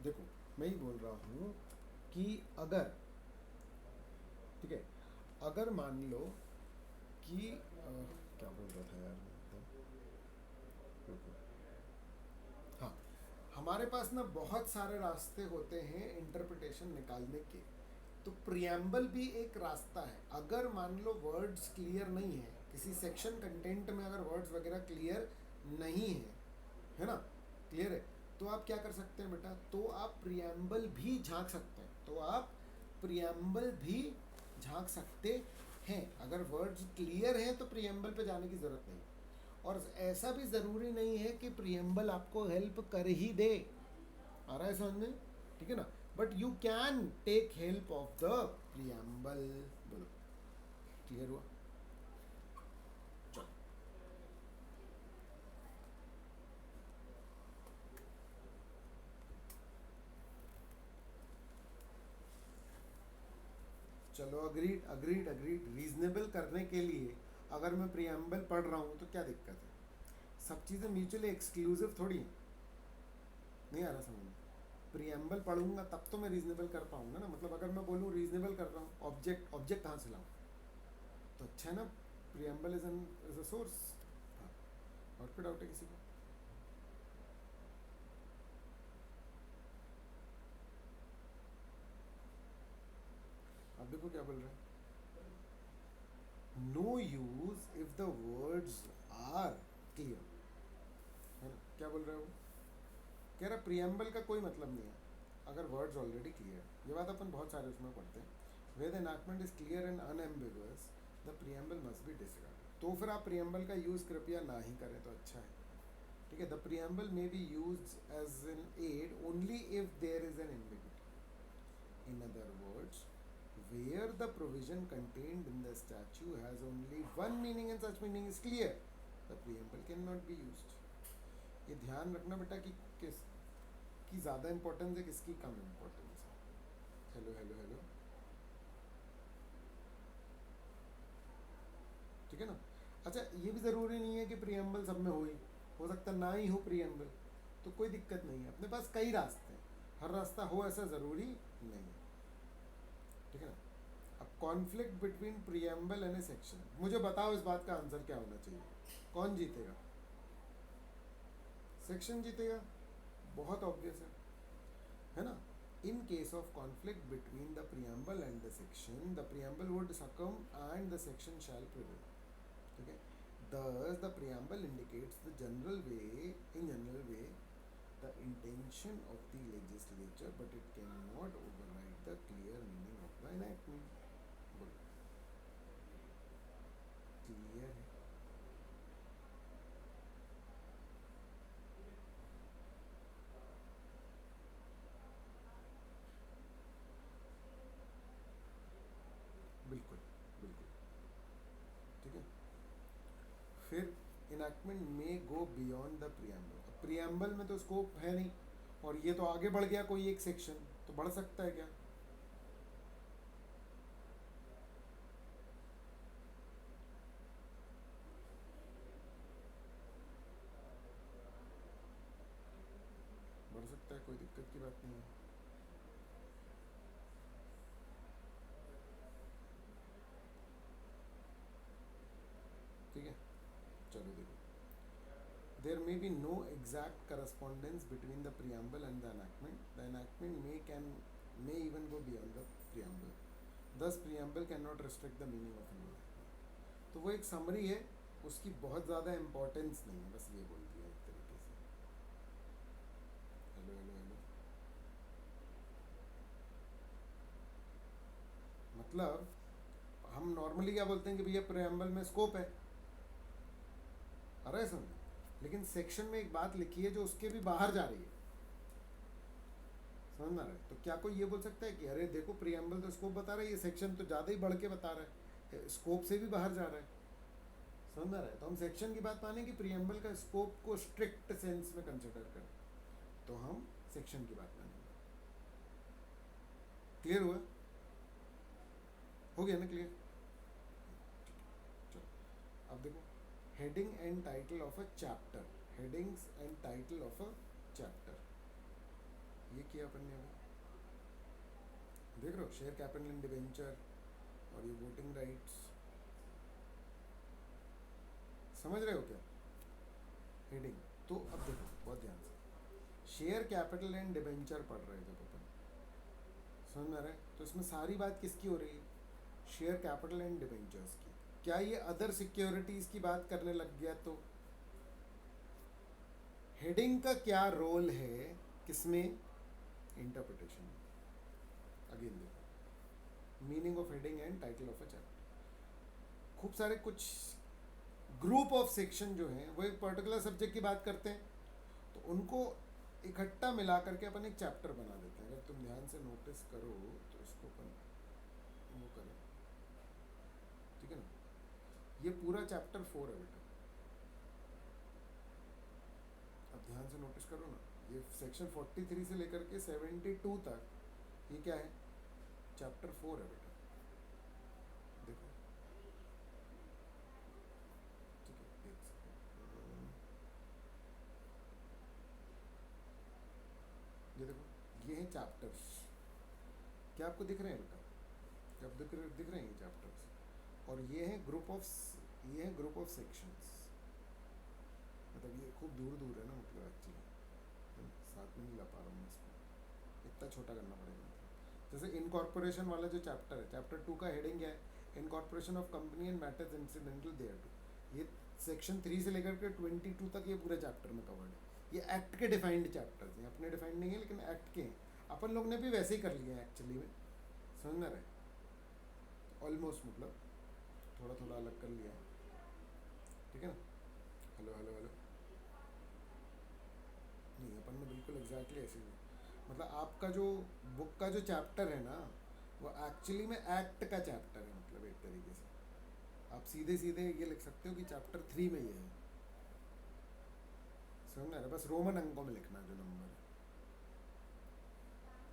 देखो मैं ही बोल रहा हूँ कि अगर, ठीक है, अगर मान लो कि क्या बोल रहा था यार, हाँ, हमारे पास ना बहुत सारे रास्ते होते हैं इंटरप्रिटेशन निकालने के, तो प्रियम्बल भी एक रास्ता है। अगर मान लो वर्ड्स क्लियर नहीं है, किसी सेक्शन कंटेंट में अगर वर्ड्स वगैरह क्लियर नहीं है ना, क्लियर है, तो आप क्या कर सकते हैं बेटा, तो आप प्रियम्बल भी झांक सकते हैं, तो आप प्रियम्बल भी झांक सकते हैं। अगर वर्ड्स क्लियर हैं तो प्रियम्बल पे जाने की ज़रूरत नहीं, और ऐसा भी ज़रूरी नहीं है कि प्रियम्बल आपको हेल्प कर ही दे। आ रहा है समझ में? ठीक है ना, but you can take help of the preamble. बोलो, क्लियर हुआ? चलो, अग्रीड अग्रीड अग्रीड। रीजनेबल करने के लिए अगर मैं प्रियम्बल पढ़ रहा हूँ तो क्या दिक्कत है? सब चीज़ें म्यूचुअली एक्सक्लूसिव थोड़ी हैं। नहीं आ रहा समझ में? प्रियम्बल पढ़ूंगा तब तो मैं रीजनेबल कर पाऊंगा ना, मतलब अगर मैं बोलूँ रीजनेबल कर रहा हूँ, ऑब्जेक्ट ऑब्जेक्ट कहाँ से लाऊँ? तो अच्छा है ना, प्रियम्बल इज अ सोर्स। हाँ, और फिर डाउट है किसी को? अब देखो क्या बोल रहा है, no use if the words are clear, है ना? क्या बोल रहा है वो? कह रहा प्रियम्बल का कोई मतलब नहीं है अगर वर्ड्स ऑलरेडी क्लियर। ये बात अपन बहुत सारे उसमें पढ़ते हैं, where the enactment is clear and unambiguous the preamble must be discarded. तो फिर आप प्रियम्बल का यूज़ कृपया ना ही करें तो अच्छा है। ठीक है, the preamble may be use as an aid only if there is an ambiguity. In other words, where the provision contained in the statute has only one meaning and such meaning is clear, the preamble cannot be used। ये ध्यान रखना बेटा कि किसकी ज़्यादा importance है, किसकी कम importance है। हेलो हेलो हेलो, ठीक है ना? अच्छा, ये भी ज़रूरी नहीं है कि प्रियम्बल सब में हो सकता ना ही हो प्रियम्बल, तो कोई दिक्कत नहीं है, अपने पास कई रास्ते हैं, हर रास्ता हो ऐसा ज़रूरी नहीं है। ठीक है ना? अब conflict between preamble and A section, मुझे बताओ इस बात का आंसर क्या होना चाहिए? कौन जीतेगा? सेक्शन जीतेगा, बहुत ऑब्वियस है ना? In case of conflict between the preamble and the section, the preamble would succumb and the section shall prevail. ठीक है, thus the preamble indicates the general way, in general way, the intention of the legislature, but it cannot override the clear meaning of the enactment। बोलो, clear है? फिर enactment may go beyond the preamble. Preamble में तो scope है नहीं, और ये तो आगे बढ़ गया कोई एक सेक्शन, तो बढ़ सकता है क्या? बढ़ सकता है, कोई दिक्कत की बात नहीं है। ठीक है, चलो देखो, there may be no exact correspondence between the preamble and the enactment. The enactment may even go beyond the preamble. Thus preamble cannot restrict the meaning of an enactment. तो वो एक समरी है, उसकी बहुत ज़्यादा इम्पोर्टेंस नहीं है, बस ये बोल दिया एक तरीके से। हेलो हेलो हेलो, मतलब हम नॉर्मली क्या बोलते हैं कि भैया प्रेम्बल में स्कोप है, आ रहा है समझ, लेकिन सेक्शन में एक बात लिखी है जो उसके भी बाहर जा रही है, समझ में आ रहा है? तो क्या कोई ये बोल सकता है कि अरे देखो प्रियम्बल तो स्कोप बता रहा है, ये सेक्शन तो ज़्यादा ही बढ़ के बता रहा है, स्कोप से भी बाहर जा रहा है, समझ में आ रहा है? तो हम सेक्शन की बात माने कि प्रियम्बल का स्कोप को स्ट्रिक्ट सेंस में कंसिडर करें, तो हम सेक्शन की बात मानेंगे। क्लियर हुआ? हो गया ना क्लियर? चलो अब देखो, heading and title of a chapter, headings and title of a chapter, ये किया अपन ने अभी, देख रहे हो, शेयर कैपिटल इन डिवेंचर और ये वोटिंग राइट्स, समझ रहे हो क्या? हेडिंग, तो अब देखो बहुत ध्यान से, शेयर कैपिटल एंड डिवेंचर पढ़ रहे थे अपन, समझ में आ रहा है? तो इसमें सारी बात किसकी हो रही है? शेयर कैपिटल एंड डिवेंचर्स की। क्या ये अदर सिक्योरिटीज की बात करने लग गया? तो हेडिंग का क्या रोल है किसमें? इंटरप्रिटेशन। अगेन देखो, meaning of heading and title of a chapter, खूब सारे कुछ ग्रुप ऑफ सेक्शन जो हैं वो एक पर्टिकुलर सब्जेक्ट की बात करते हैं, तो उनको इकट्ठा मिला करके अपन एक चैप्टर बना देते हैं। अगर तुम ध्यान से नोटिस करो तो इसको अपन वो करें, ठीक है ना, ये पूरा चैप्टर 4 है बेटा, अब ध्यान से नोटिस करो ना, ये सेक्शन 43 से लेकर के 72 तक, ये क्या है? चैप्टर 4 है बेटा, देखो, ठीक है, एक सेकेंड, ये देखो, ये हैं चैप्टर्स, क्या आपको दिख रहे हैं बेटा? क्या आप दिख रहे हैं ये चैप्टर्स? और ये हैं ग्रुप ऑफ, ये हैं ग्रुप ऑफ सेक्शंस, मतलब ये खूब दूर दूर है ना, मतलब एक्चुअली साथ में नहीं ला पा रहा हूँ मैं इसको, इतना छोटा करना पड़ेगा। जैसे इनकॉर्पोरेशन वाला जो चैप्टर है, चैप्टर 2 का हेडिंग क्या है? Incorporation of company and matters incidental thereto. ये सेक्शन 3 से लेकर के 22 तक ये पूरे चैप्टर में कवर्ड है। ये एक्ट के डिफाइंड चैप्टर्स हैं, अपने डिफाइंड नहीं है लेकिन एक्ट के हैं, अपन लोग ने भी वैसे ही कर लिया है एक्चुअली में, समझ में रहे, ऑलमोस्ट, मतलब थोड़ा थोड़ा अलग कर लिया है, ठीक है ना? हेलो हेलो हेलो, नहीं अपन ने बिल्कुल एग्जैक्टली ऐसे ही, मतलब आपका जो बुक का जो चैप्टर है ना, वो एक्चुअली में एक्ट का चैप्टर है, मतलब एक तरीके से आप सीधे सीधे ये लिख सकते हो कि चैप्टर 3 में ये है, समझ में आ रहा है? बस रोमन अंकों में लिखना जो नंबर है,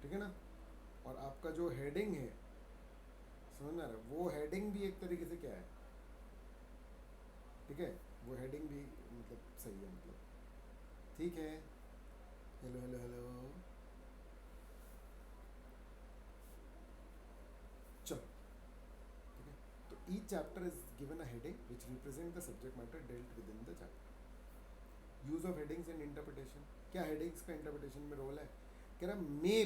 ठीक है ना? और आपका जो हेडिंग है, समझ में आ रहा है, वो हेडिंग भी एक तरीके से क्या है, ठीक है, वो हेडिंग भी मतलब सही है, मतलब ठीक है। हेलो हेलो हेलो, चलो, ठीक है, तो each chapter is given a heading which represent the subject matter dealt with in the chapter. Use of headings in interpretation, क्या हेडिंग्स का इंटरप्रिटेशन में रोल है? कह रहा may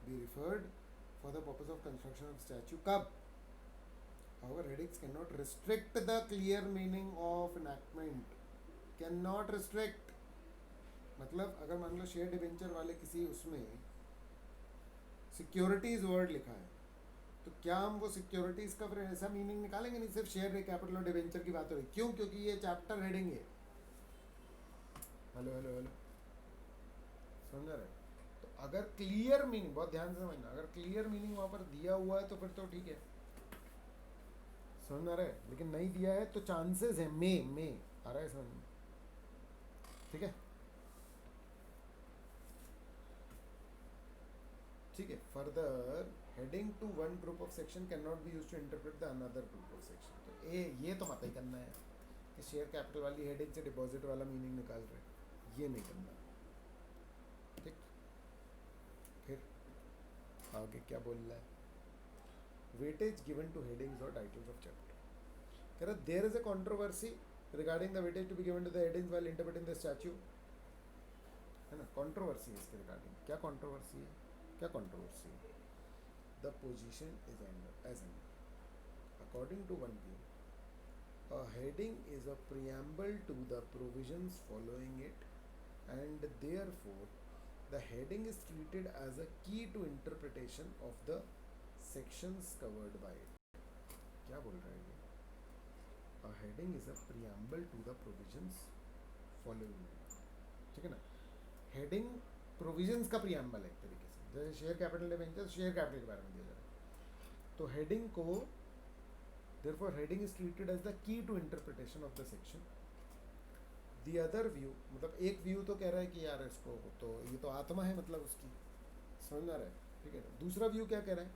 be referred for the purpose of construction of statue, कब? However, headings cannot restrict the clear meaning of enactment, cannot restrict, मतलब अगर मान लो शेयर डिवेंचर वाले किसी उसमें सिक्योरिटीज वर्ड लिखा है, तो क्या हम वो सिक्योरिटीज का फिर ऐसा मीनिंग निकालेंगे? नहीं, सिर्फ शेयर कैपिटल और डिवेंचर की बात हो रही, क्यों? क्योंकि ये चैप्टर हेडिंग है। हेलो हेलो हेलो, समझ रहे? तो अगर क्लियर मीनिंग, बहुत ध्यान से समझना, अगर क्लियर मीनिंग वहां पर दिया हुआ है तो फिर तो ठीक है, समझ में आ रहा है, लेकिन नहीं दिया है तो चांसेस है मे आ रहा है समझ में, ठीक है ठीक है। Further heading to one group of section can not be use to interpret the another group of section. तो ये तो मत ही करना है कि शेयर कैपिटल वाली हेडिंग से डिपॉजिट वाला मीनिंग निकाल रहे, ये नहीं करना, ठीक। फिर आगे क्या बोल रहा है, वेटेज गिवन टू हेडिंग्स और टाइटल्स ऑफ चैप्टर। कह रहा there is a controversy regarding the weightage to be given to the headings while interpreting the statute, है ना, कंट्रोवर्सी है इसके रिगार्डिंग। क्या कंट्रोवर्सी है, क्या कंट्रोवर्सी है? The position is as under, according to one view a heading is a preamble to the provisions following it, and therefore the heading is treated as a key to interpretation of the sections covered by it। क्या बोल रहा है ये? A heading is a preamble to the provisions following it, ठीक है ना। Heading provisions का preamble है एक तरीके से, जैसे share capital debenture share capital के बारे में दिया जा रहा है, तो हेडिंग को therefore heading is treated as the key to interpretation of the section। the other view, मतलब एक व्यू तो कह रहा है कि यार इसको तो ये तो आत्मा है मतलब उसकी, समझ में आ रहा है, ठीक है। दूसरा व्यू क्या कह रहा है,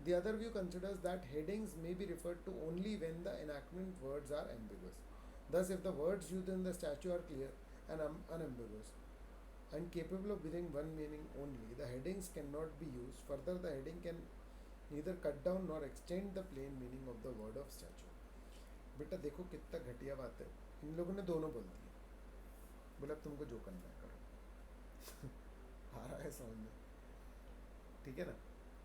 the other view considers that headings may be referred to only when the enactment words are ambiguous। thus if the words used in the statute are clear and unambiguous and capable of giving one meaning only, the headings cannot be used। further the heading can neither cut down nor extend the plain meaning of the word of statute। बेटा देखो कितना घटिया बात है, इन लोगों ने दोनों बोल दिए, बोला अब तुमको जो करना है करो। आ रहा है समझ में, ठीक है ना।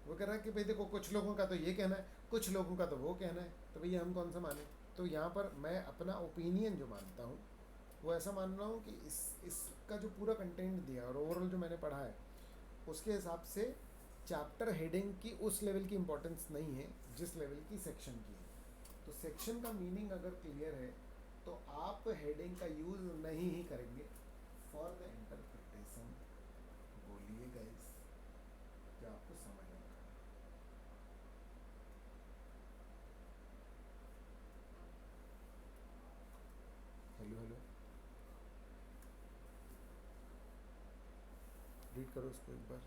वो कह रहा है कि भाई देखो कुछ लोगों का तो ये कहना है, कुछ लोगों का तो वो कहना है, तो भैया हम कौन सा माने। तो यहाँ पर मैं अपना ओपिनियन जो मानता हूँ वो ऐसा मान रहा हूँ कि इसका जो पूरा कंटेंट दिया और ओवरऑल जो मैंने पढ़ा है उसके हिसाब से चैप्टर हेडिंग की उस लेवल की इम्पोर्टेंस नहीं है जिस लेवल की सेक्शन की है। तो सेक्शन का मीनिंग अगर क्लियर है तो आप हेडिंग का यूज़ नहीं ही करेंगे फॉर द इंटरप्रिटेशन। बोलिए गाइस, जो आपको समझ में आ रहा है। हेलो हेलो, रीड करो उसको एक बार।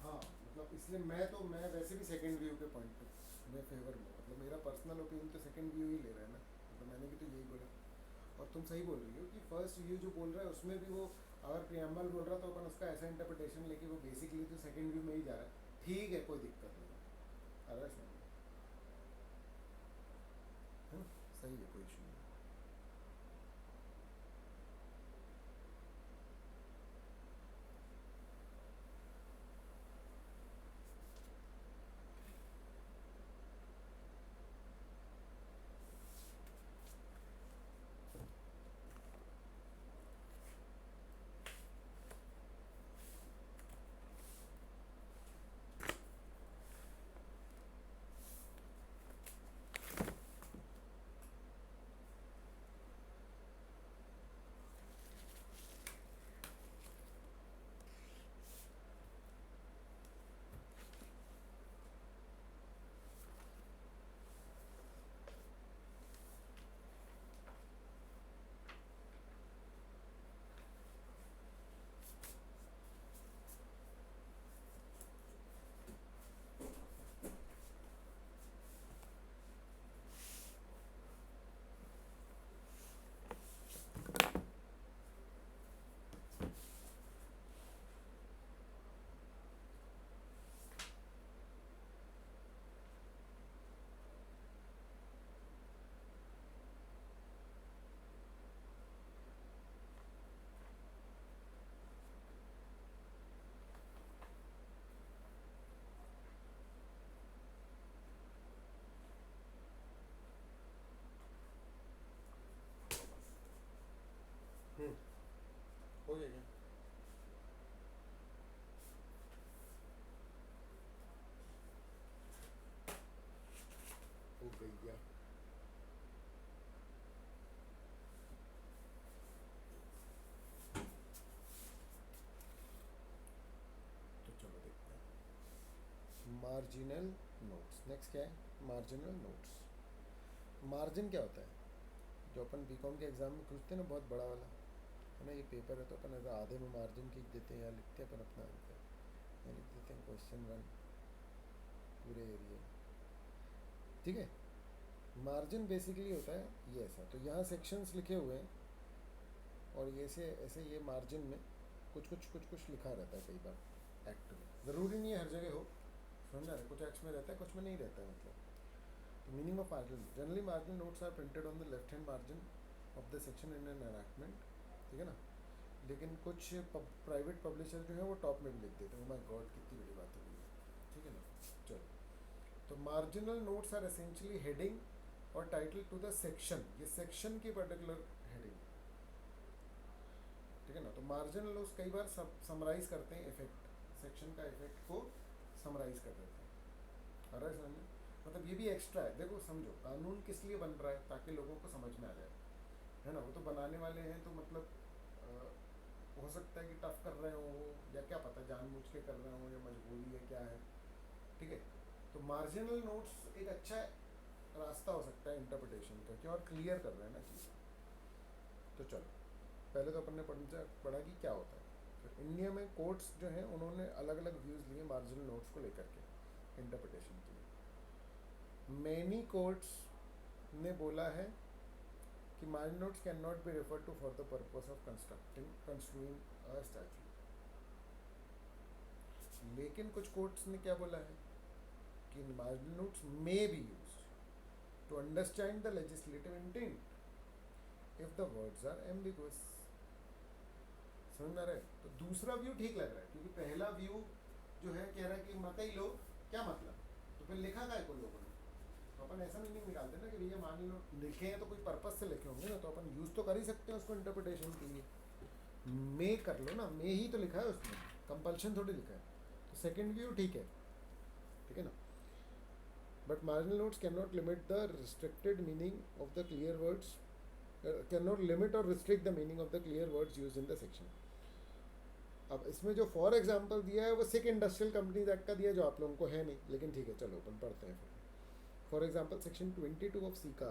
हाँ मतलब इसलिए मैं वैसे भी सेकंड व्यू के पॉइंट पे मैं फेवर में, मतलब मेरा पर्सनल ओपिनियन तो सेकंड व्यू ही ले रहा है ना, मतलब मैंने भी तो यही बोला। और तुम सही बोल रही हो कि फर्स्ट व्यू जो बोल रहा है उसमें भी वो अगर प्रियम्बल बोल रहा तो अपन उसका ऐसा इंटरप्रिटेशन लेके वो बेसिकली तो सेकंड व्यू में ही जा रहा है, ठीक है कोई दिक्कत नहीं है, अरे समझ है ना, सही है, कोई इशू नहीं। Marginal notes. नेक्स्ट क्या है? Marginal notes. मार्जिन क्या होता है? जो अपन बीकॉम के एग्ज़ाम में पूछते हैं ना, बहुत बड़ा वाला है ना, ये पेपर है तो अपन ऐसा आधे में मार्जिन खींच देते हैं या लिखते हैं अपन अपना आंसर, या लिख देते हैं क्वेश्चन 1 पूरे एरिया, ठीक है। मार्जिन बेसिकली होता है ये ऐसा, तो यहाँ सेक्शंस लिखे हुए हैं और ये से ऐसे ये मार्जिन में कुछ लिखा रहता है कई बार एक्ट में, ज़रूरी नहीं है हर जगह हो, समझ रहे? कुछ एक्ट्स में रहता है, कुछ में नहीं रहता है। मतलब तो meaning of margin, generally margin notes are printed on the left hand margin of the section in an enactment, ठीक है ना। लेकिन कुछ प्राइवेट पब्लिशर जो है वो टॉप में भी लिख देते हैं। ओ माय गॉड, कितनी बड़ी बात हो गई है, ठीक है ना। चलो, तो marginal notes are essentially heading और टाइटल टू द सेक्शन, ये सेक्शन की पर्टिकुलर हेडिंग, ठीक है ना। तो मार्जिनल नोट्स कई बार समराइज करते हैं इफेक्ट, सेक्शन का इफेक्ट को समराइज कर देते हैं। आ रहा है समझ में? मतलब ये भी एक्स्ट्रा है। देखो समझो, कानून किस लिए बन रहा है? ताकि लोगों को समझ में आ जाए, है ना। वो तो बनाने वाले हैं तो मतलब हो सकता है कि टफ कर रहे हो या क्या पता जानबूझ के कर रहे हो या मजबूरी है, क्या है, ठीक है। तो मार्जिनल नोट्स एक अच्छा रास्ता हो सकता है इंटरप्रिटेशन का, क्यों? और क्लियर कर रहे हैं ना चीज़। तो चलो, पहले तो अपन ने पढ़ा कि क्या होता है। फिर इंडिया में कोर्ट्स जो हैं उन्होंने अलग अलग व्यूज़ लिए मार्जिनल नोट्स को लेकर के इंटरप्रिटेशन के लिए। मैनी कोर्ट्स ने बोला है कि marginal notes can not be refer to for the purpose of construing a statute. लेकिन कुछ कोर्ट्स ने क्या बोला है कि marginal notes may be used to understand the legislative intent if the words are ambiguous. समझ में आ रहा है? तो दूसरा व्यू ठीक लग रहा है, क्योंकि पहला व्यू जो है कह रहा है कि मत ही लो, क्या मतलब, तो फिर लिखा का है कोई लोगों ने। तो अपन ऐसा नहीं निकालते ना कि भैया मान लो लिखे हैं तो कोई पर्पस से लिखे होंगे ना, तो अपन यूज़ तो कर ही सकते हैं उसको इंटरप्रिटेशन के लिए। मे कर लो ना, मे ही तो लिखा है उसमें, कंपल्शन थोड़ी लिखा है। तो सेकेंड व्यू ठीक है ना। But marginal notes can not limit the restricted meaning of the clear words, can not limit और restrict the meaning of the clear words use in the section. अब इसमें जो फॉर एग्जाम्पल दिया है वो सिक इंडस्ट्रियल कंपनीज एक्ट का दिया है, जो आप लोगों को है नहीं, लेकिन ठीक है चलो अपन पढ़ते हैं फिर। For example section 22 of SICA,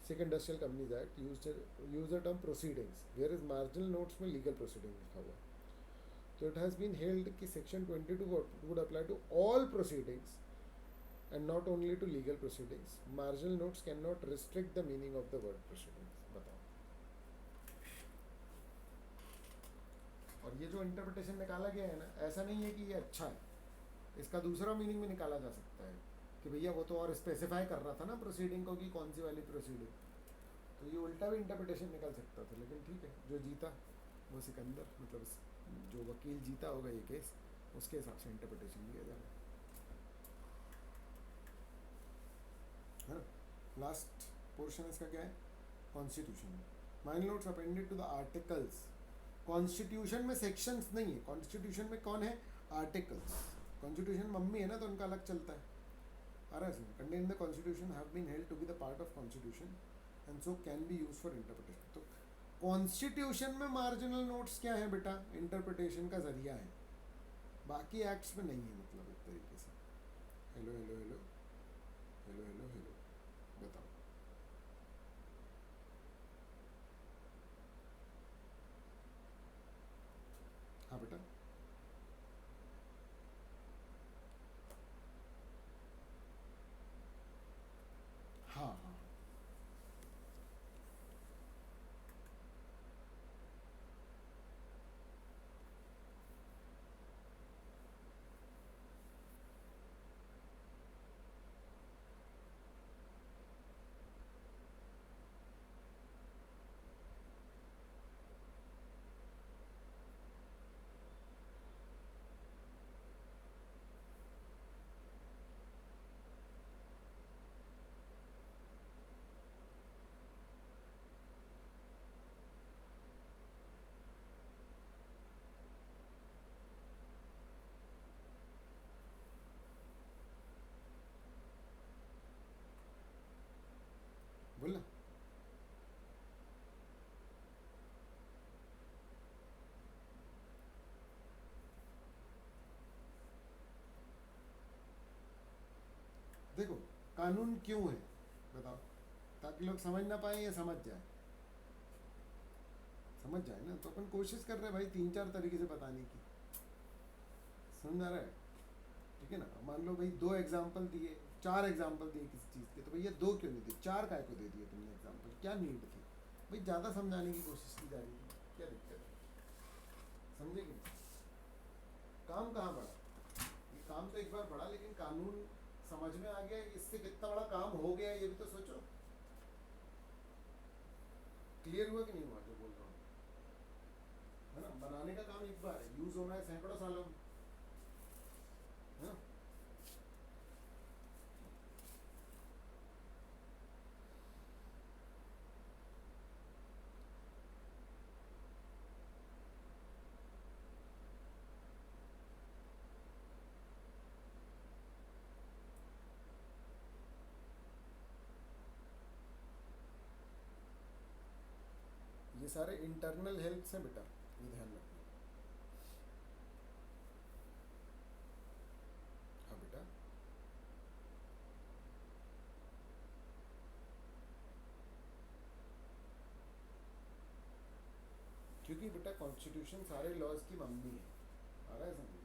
sick industrial companies act, use the term proceedings, where is marginal notes में लीगल प्रोसीडिंग लिखा हुआ। तो इट हैज़ बीन हेल्ड कि section 22 would apply to all proceedings and not only to legal proceedings. Marginal notes cannot restrict the meaning of the word proceedings. बताओ। और ये जो interpretation निकाला गया है ना, ऐसा नहीं है कि ये अच्छा है, इसका दूसरा मीनिंग भी निकाला जा सकता है कि भैया वो तो और स्पेसिफाई कर रहा था ना प्रोसीडिंग को कि कौन सी वाली प्रोसीडिंग, तो ये उल्टा भी इंटरप्रिटेशन निकल सकता था। लेकिन ठीक है, जो जीता वो सिकंदर, मतलब जो वकील जीता होगा ये केस, उसके हिसाब से इंटरप्रिटेशन दिया जा रहा है ना। लास्ट पोर्शन इसका क्या है? Constitution. Minor notes appended to the articles. Constitution में सेक्शंस नहीं है, कॉन्स्टिट्यूशन में कौन है? आर्टिकल्स। कॉन्स्टिट्यूशन मम्मी है ना, तो उनका अलग चलता है। आ रहा है? Content in the constitution have been held to be the part of constitution and so can be use for interpretation. तो कॉन्स्टिट्यूशन में मार्जिनल नोट्स क्या है बेटा? इंटरप्रिटेशन का जरिया है, बाकी एक्ट्स में नहीं है, मतलब एक तरीके से। Hello hello hello hello hello hello, बताओ। हाँ बेटा, हाँ हाँ देखो, कानून क्यों है बताओ? ताकि लोग समझ ना पाए या समझ जाए? समझ जाए ना, तो अपन कोशिश कर रहे हैं भाई 3-4 तरीके से बताने की। समझ आ रहा है? ठीक है ना। मान लो भाई 2 एग्जाम्पल दिए, 4 एग्जाम्पल दिए किसी चीज़ के, तो भैया 2 क्यों नहीं दिए, 4 काय को दे दिए तुमने एग्जाम्पल? क्या नीड थी भाई? ज़्यादा समझाने की कोशिश की जा रही थी, क्या दिक्कत है? समझे कि नहीं? काम कहाँ बढ़ा? ये काम तो एक बार बढ़ा, लेकिन कानून समझ में आ गया, इससे कितना बड़ा काम हो गया ये भी तो सोचो। क्लियर हुआ कि नहीं हुआ जो बोल रहा हूँ? है ना, बनाने का काम एक बार है, यूज होना है सैकड़ों सालों में, है ना। ये सारे इंटरनल हेल्प से बेटा, ये ध्यान रखना। हाँ बेटा, क्योंकि बेटा कॉन्स्टिट्यूशन सारे लॉज की मम्मी है, आ रहा है समझ?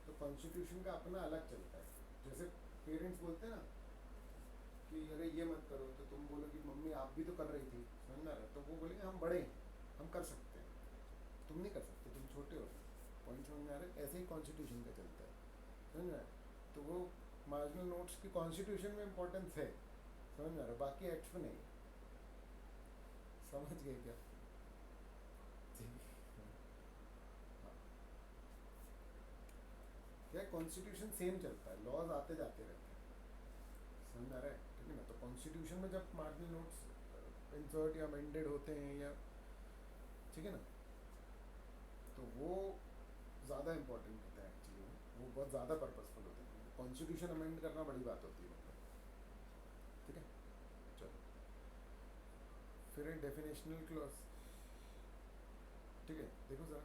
तो कॉन्स्टिट्यूशन का अपना अलग चलता है। जैसे पेरेंट्स बोलते हैं ना कि अरे ये मत करो, तो तुम बोलो कि मम्मी आप भी तो कर रही थी, समझ ना रहा, तो वो बोलेंगे हम बड़े हैं, हम कर सकते हैं, तुम नहीं कर सकते, तुम छोटे हो। पॉइंट समझ में आ रहा है? ऐसे ही कॉन्स्टिट्यूशन का चलता है, समझ में आया? तो वो मार्जिनल नोट्स की कॉन्स्टिट्यूशन में इंपॉर्टेंस है, समझ में आ रहा है? बाकी एक्ट्स में नहीं। समझ गए क्या? ठीक। हाँ, क्या कॉन्स्टिट्यूशन सेम चलता है, लॉज आते जाते रहते हैं, समझ में आ रहा है? ठीक है ना। तो कॉन्स्टिट्यूशन में जब मार्जिनल नोट्स इंसर्ट या अमेंडेड होते हैं या, ठीक है ना, तो वो ज़्यादा इंपॉर्टेंट होता है एक्चुअली में, वो बहुत ज़्यादा पर्पसफुल होते हैं। कॉन्स्टिट्यूशन अमेंड करना बड़ी बात होती है मतलब, ठीक है। चलो, फिर है डेफिनेशनल क्लॉज। ठीक है, देखो सर,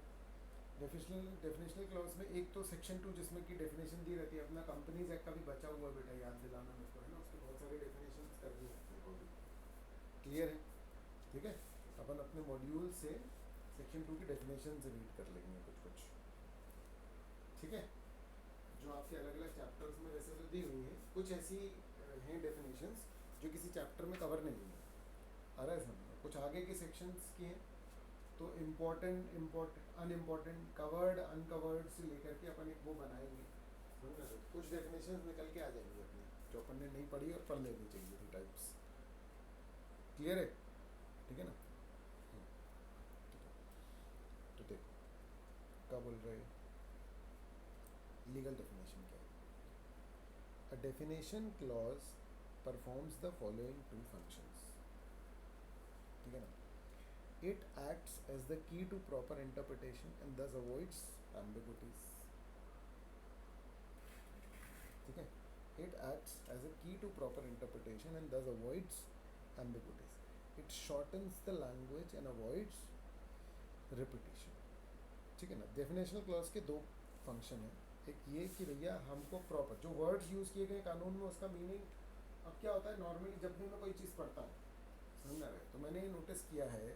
डेफिनेशनल क्लॉज में एक तो सेक्शन 2 जिसमें कि डेफिनेशन दी रहती है, अपना कंपनीज एक्ट का भी बचा हुआ बेटा, याद दिलाना मेरे को, है ना, उसके बहुत सारे डेफिनेशन करनी है अपने को भी। क्लियर है? ठीक है, अपन अपने मॉड्यूल से सेक्शन 2 की डेफिनेशन से रीड कर लेंगे कुछ कुछ, ठीक है। जो आपके अलग अलग चैप्टर्स में वैसे तो दी हुई हैं, कुछ ऐसी हैं डेफिनेशंस जो किसी चैप्टर में कवर नहीं है, आ रहा है समझ में? कुछ आगे के सेक्शंस की हैं, तो इम्पोर्टेंट अनइम्पोर्टेंट कवर्ड अनकवर्ड से लेकर के अपन एक वो बनाएंगे, समझ रहे हो? कुछ डेफिनेशंस निकल के आ जाएंगी अपनी, जो अपन ने नहीं पढ़ी और पढ़ लेनी चाहिए थी टाइप्स। क्लियर है? ठीक है ना। ठीक है, तो देखो क्या बोल रहे हैं, लीगल डेफिनेशन क्या है? A definition clause performs the following 2 functions, ठीक है ना। It acts as the key to proper interpretation and thus avoids ambiguities, ठीक है। It acts as a key to proper interpretation and thus avoids ambiguities. It shortens the language and avoids repetition, ठीक है ना। Definitional clause के 2 function हैं, एक ये कि भैया हमको प्रॉपर जो वर्ड्स यूज़ किए गए कानून में उसका मीनिंग, अब क्या होता है नॉर्मली जब भी मैं कोई चीज़ पढ़ता हूँ, समझ रहे, तो मैंने ये नोटिस किया है,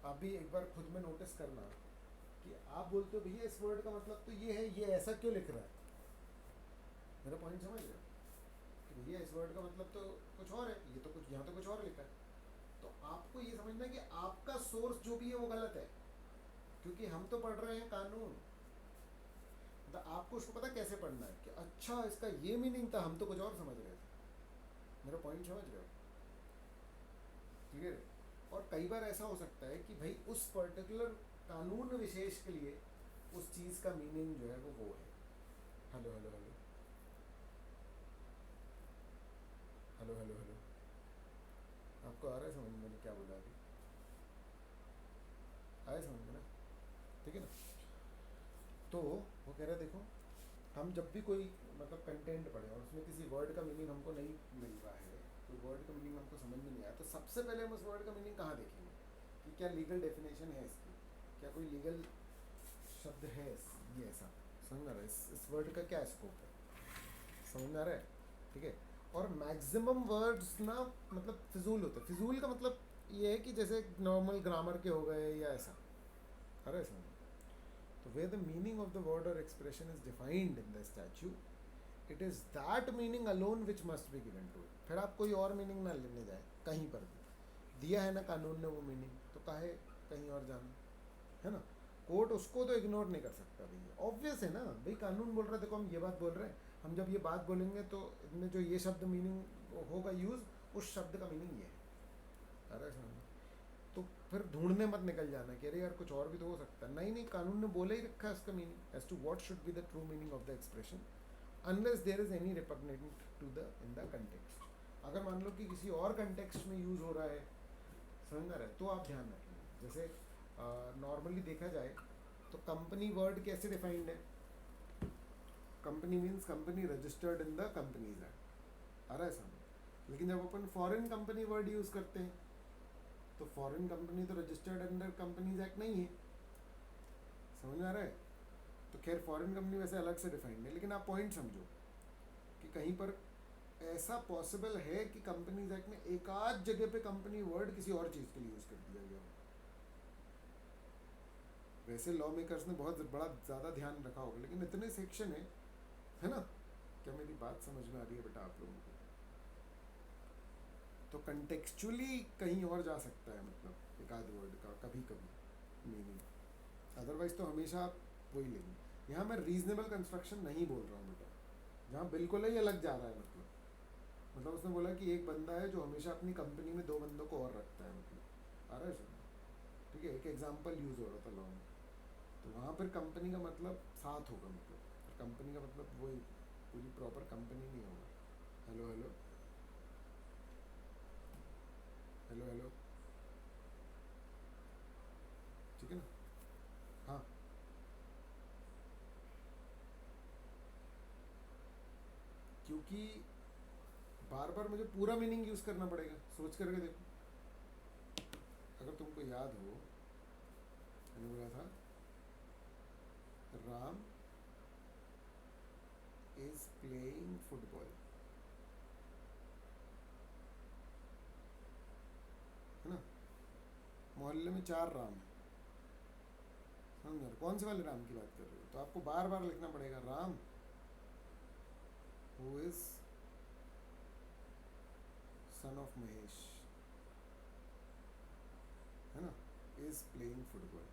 आप भी एक बार खुद में नोटिस करना कि आप बोलते हो भैया इस वर्ड का मतलब तो ये है, ये ऐसा क्यों लिख रहा है? मेरा पॉइंट समझ रहे हो? कि भैया इस वर्ड का मतलब तो कुछ और है, ये तो कुछ यहाँ तो कुछ और लिखा है। तो आपको ये समझना है कि आपका सोर्स जो भी है वो गलत है, क्योंकि हम तो पढ़ रहे हैं कानून। तो आपको उसको पता कैसे पढ़ना है कि अच्छा इसका ये मीनिंग था, हम तो कुछ और समझ रहे थे। मेरा पॉइंट समझ रहे हो? क्लियर है? और कई बार ऐसा हो सकता है कि भाई उस पर्टिकुलर कानून विशेष के लिए उस चीज़ का मीनिंग जो है वो है। Hello hello hello hello hello hello, आपको आ रहा है समझ में मैंने क्या बोला अभी? आया समझ में ना? ठीक है ना। तो वो कह रहा है देखो, हम जब भी कोई मतलब कंटेंट पढ़े और उसमें किसी वर्ड का मीनिंग हमको नहीं मिल रहा है, कोई वर्ड का मीनिंग हमको समझ में नहीं आया, तो सबसे पहले हम उस वर्ड का मीनिंग कहाँ देखेंगे कि क्या लीगल डेफिनेशन है इसकी, क्या कोई लीगल शब्द है ये ऐसा, समझ में आ रहा है? इस वर्ड का क्या स्कोप है, समझ में आ रहा है? ठीक है। और मैक्सिमम वर्ड्स ना मतलब फिजूल होते हैं। फिजूल का मतलब ये है कि जैसे नॉर्मल ग्रामर के हो गए या ऐसा, अरे ऐसा नहीं। तो where the meaning of the word और expression is defined in the statute, it is that meaning alone which must be given to it. फिर आप कोई और मीनिंग ना लेने जाए कहीं पर भी, दिया है ना कानून ने वो मीनिंग, तो काहे कहीं और जाना, है ना। कोर्ट उसको तो इग्नोर नहीं कर सकता भैया, ऑब्वियस है ना भाई, कानून बोल रहा है, देखो हम ये बात बोल रहे हैं, हम जब ये बात बोलेंगे तो इनमें जो ये शब्द मीनिंग होगा यूज़, उस शब्द का मीनिंग ये है। अरे समझ, तो फिर ढूंढने मत निकल जाना कि अरे यार कुछ और भी तो हो सकता है। नहीं नहीं, कानून ने बोला ही रखा है उसका meaning as to what should be the true meaning of the expression, unless there is any repugnant to the in the context. अगर मान लो कि किसी और कंटेक्स्ट में यूज़ हो रहा है, समझ रहा है, तो आप ध्यान रखें। जैसे नॉर्मली देखा जाए तो कंपनी वर्ड कैसे डिफाइंड है? Company means company registered in the companies act, आ रहा है समझ। लेकिन जब अपन फॉरेन कंपनी वर्ड यूज़ करते हैं तो फॉरेन कंपनी तो रजिस्टर्ड अंडर कंपनीज एक्ट नहीं है, समझ में आ रहा है। तो खैर फॉरेन कंपनी वैसे अलग से डिफाइंड है, लेकिन आप पॉइंट समझो कि कहीं पर ऐसा पॉसिबल है कि कंपनीज एक्ट में एक आध जगह पे कंपनी वर्ड किसी और चीज़ के लिए यूज़ कर दिया गया हो। वैसे लॉ मेकर्स ने बहुत बड़ा ज़्यादा ध्यान रखा होगा, लेकिन इतने सेक्शन है ना। क्या मेरी बात समझ में आ रही है बेटा आप लोगों को? तो कंटेक्चुअली कहीं और जा सकता है, मतलब एक आध वर्ड का कभी कभी मीनिंग, अदरवाइज तो हमेशा आप वही लेंगे। यहाँ मैं रीजनेबल कंस्ट्रक्शन नहीं बोल रहा हूँ बेटा, जहाँ बिल्कुल ही अलग जा रहा है। मतलब उसने बोला कि एक बंदा है जो हमेशा अपनी कंपनी में दो बंदों को और रखता है, मतलब आ रहा है सर, ठीक है। एक एग्जांपल यूज़ हो रहा था लॉ में, तो वहाँ पर कंपनी का मतलब साथ होगा, मतलब कंपनी का मतलब वही पूरी प्रॉपर कंपनी नहीं होगा। हेलो हेलो हेलो हेलो, ठीक है ना। हाँ, क्योंकि बार बार मुझे पूरा मीनिंग यूज़ करना पड़ेगा, सोच करके देखो। अगर तुमको याद हो, मैंने बोला था राम इज प्लेइंग फुटबॉल, है ना। मोहल्ले में चार राम है, समझ रहे हो? कौन से वाले राम की बात कर रहे हो? तो आपको बार बार लिखना पड़ेगा Ram who is son of Mahesh, है ना, इज प्लेइंग फुटबॉल।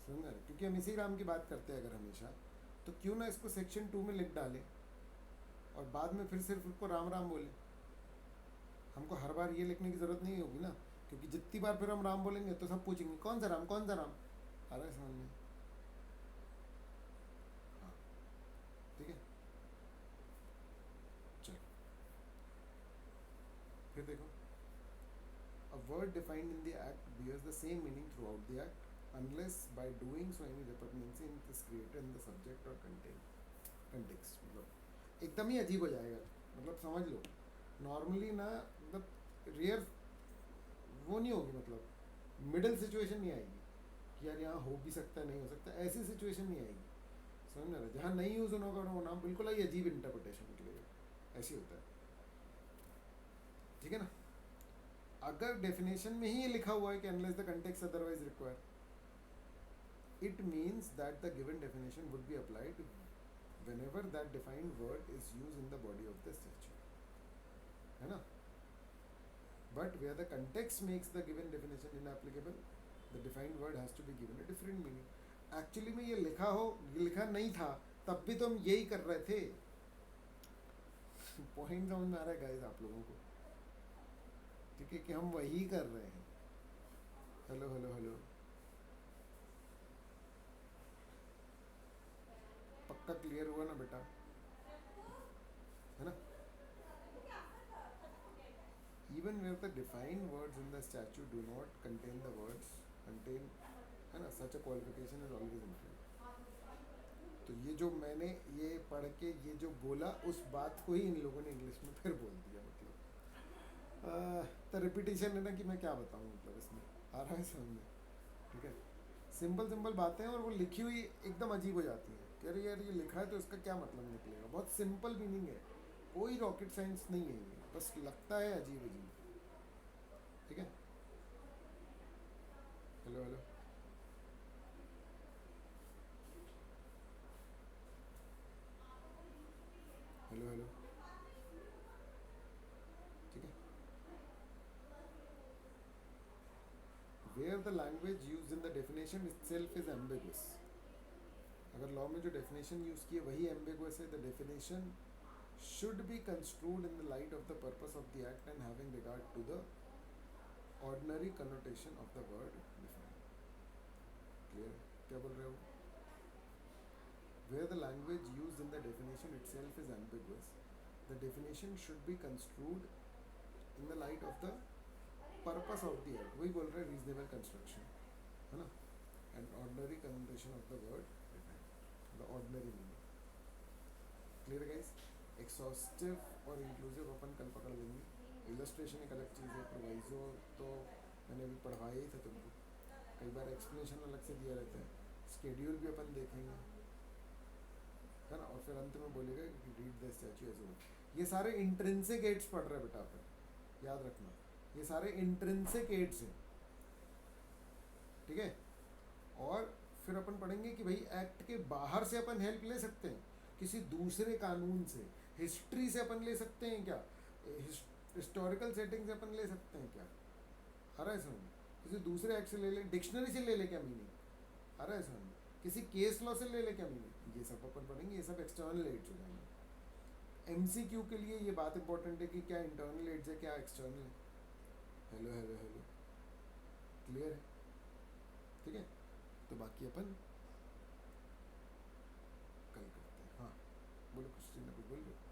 समझ रहे? क्योंकि हम इसी राम की बात करते हैं अगर हमेशा, तो क्यों ना इसको सेक्शन 2 में लिख डालें और बाद में फिर सिर्फ उसको राम राम बोले। हमको हर बार ये लिखने की ज़रूरत नहीं होगी ना, क्योंकि जितनी बार फिर हम राम बोलेंगे तो सब पूछेंगे कौन सा राम, कौन सा राम। आ रहा है समझ में? हाँ, ठीक है। चलो फिर देखो, a word defined in the act bears the same meaning throughout the act unless by doing so any repugnancy is created in the subject or context। मतलब एकदम ही अजीब हो जाएगा, मतलब समझ लो नॉर्मली ना, मतलब रेयर वो नहीं होगी, मतलब मिडिल सिचुएशन नहीं आएगी कि यार यहाँ हो भी सकता है नहीं हो सकता, ऐसी सिचुएशन नहीं आएगी। समझ ना रहा, जहाँ नहीं यूज़ होगा वो नाम बिल्कुल ही अजीब इंटरप्रिटेशन निकलेगा, ऐसे होता है, ठीक है ना। अगर डेफिनेशन में ही ये लिखा हुआ है कि unless the context otherwise require, it means that the given definition would be applied whenever that defined word is used in the body of the statute, है ना। But where the context makes the given definition inapplicable, the defined word has to be given a different meaning। Actually में ये लिखा हो, ये लिखा नहीं था तब भी तो हम यही कर रहे थे। पॉइंट समझ में आ रहा है गाइस आप लोगों को? ठीक है, कि हम वही कर रहे हैं। हेलो हेलो हेलो, पक्का क्लियर हुआ ना बेटा, है ना। Even where the defined words in the statute do not contain the words contain, है ना, such a qualification is always included। तो ये जो मैंने ये पढ़ के ये जो बोला उस बात को ही इन लोगों ने इंग्लिश में फिर बोल दिया, मतलब तो रिपीटिशन है ना कि मैं क्या बताऊँ, मतलब इसमें आ रहा है समझ में, ठीक है। सिंपल सिंपल बातें और वो लिखी हुई एकदम अजीब हो जाती हैं। कि अरे यार ये लिखा है तो इसका क्या मतलब निकलेगा। बहुत सिंपल मीनिंग है, कोई रॉकेट साइंस नहीं है ये, बस लगता है अजीब अजीब। ठीक है। Hello hello hello hello. ठीक है। Where the language use in the definition itself is ambiguous. अगर लॉ में जो डेफिनेशन यूज की है वही एम्बिगुअस है, the definition should be construed in the light of the purpose of the act and having regard to the ordinary connotation of the word defined. Clear? क्या बोल रहे हो? Where the language used in the definition itself is ambiguous, the definition should be construed in the light of the purpose of the act. वही बोल रहे हैं reasonable construction, है ना? And ordinary connotation of the word defined. The ordinary meaning. Clear guys? Exhaustive और inclusive अपन कल पकड़ लेंगे। इलस्ट्रेशन एक अलग चीज़ है, प्रोवाइजो तो मैंने अभी पढ़वाया ही था तुमको, कई बार एक्सप्लेनेशन अलग से दिया रहता है, स्केड्यूल भी अपन देखेंगे, है ना। और फिर अंत में बोलेगा कि read the statute as well. ये सारे इंट्रिंसिक एड्स पढ़ रहे बेटा अपन, याद रखना ये सारे इंट्रिंसिक एड्स हैं। ठीक है। और फिर अपन पढ़ेंगे कि भाई एक्ट के बाहर से अपन हेल्प ले सकते हैं, किसी दूसरे कानून से, हिस्ट्री से अपन ले सकते हैं क्या, हिस्टोरिकल सेटिंग से अपन ले सकते हैं क्या, आ रहा है समझ? किसी दूसरे एक्ट से ले ले, डिक्शनरी से ले ले क्या मीनिंग, आ रहा है समझ? किसी केस लॉ से ले ले क्या मीनिंग, ये सब अपन पढ़ेंगे। ये सब एक्सटर्नल एड्स हो जाएंगे। एमसीक्यू के लिए ये बात इंपॉर्टेंट है कि क्या इंटरनल एड्स है क्या एक्सटर्नल है। हेलो हेलो हेलो, क्लियर है? ठीक है। तो बाकी अपन कल करते हैं। हाँ बोलो, क्वेश्चन कुछ बोल रहे हो?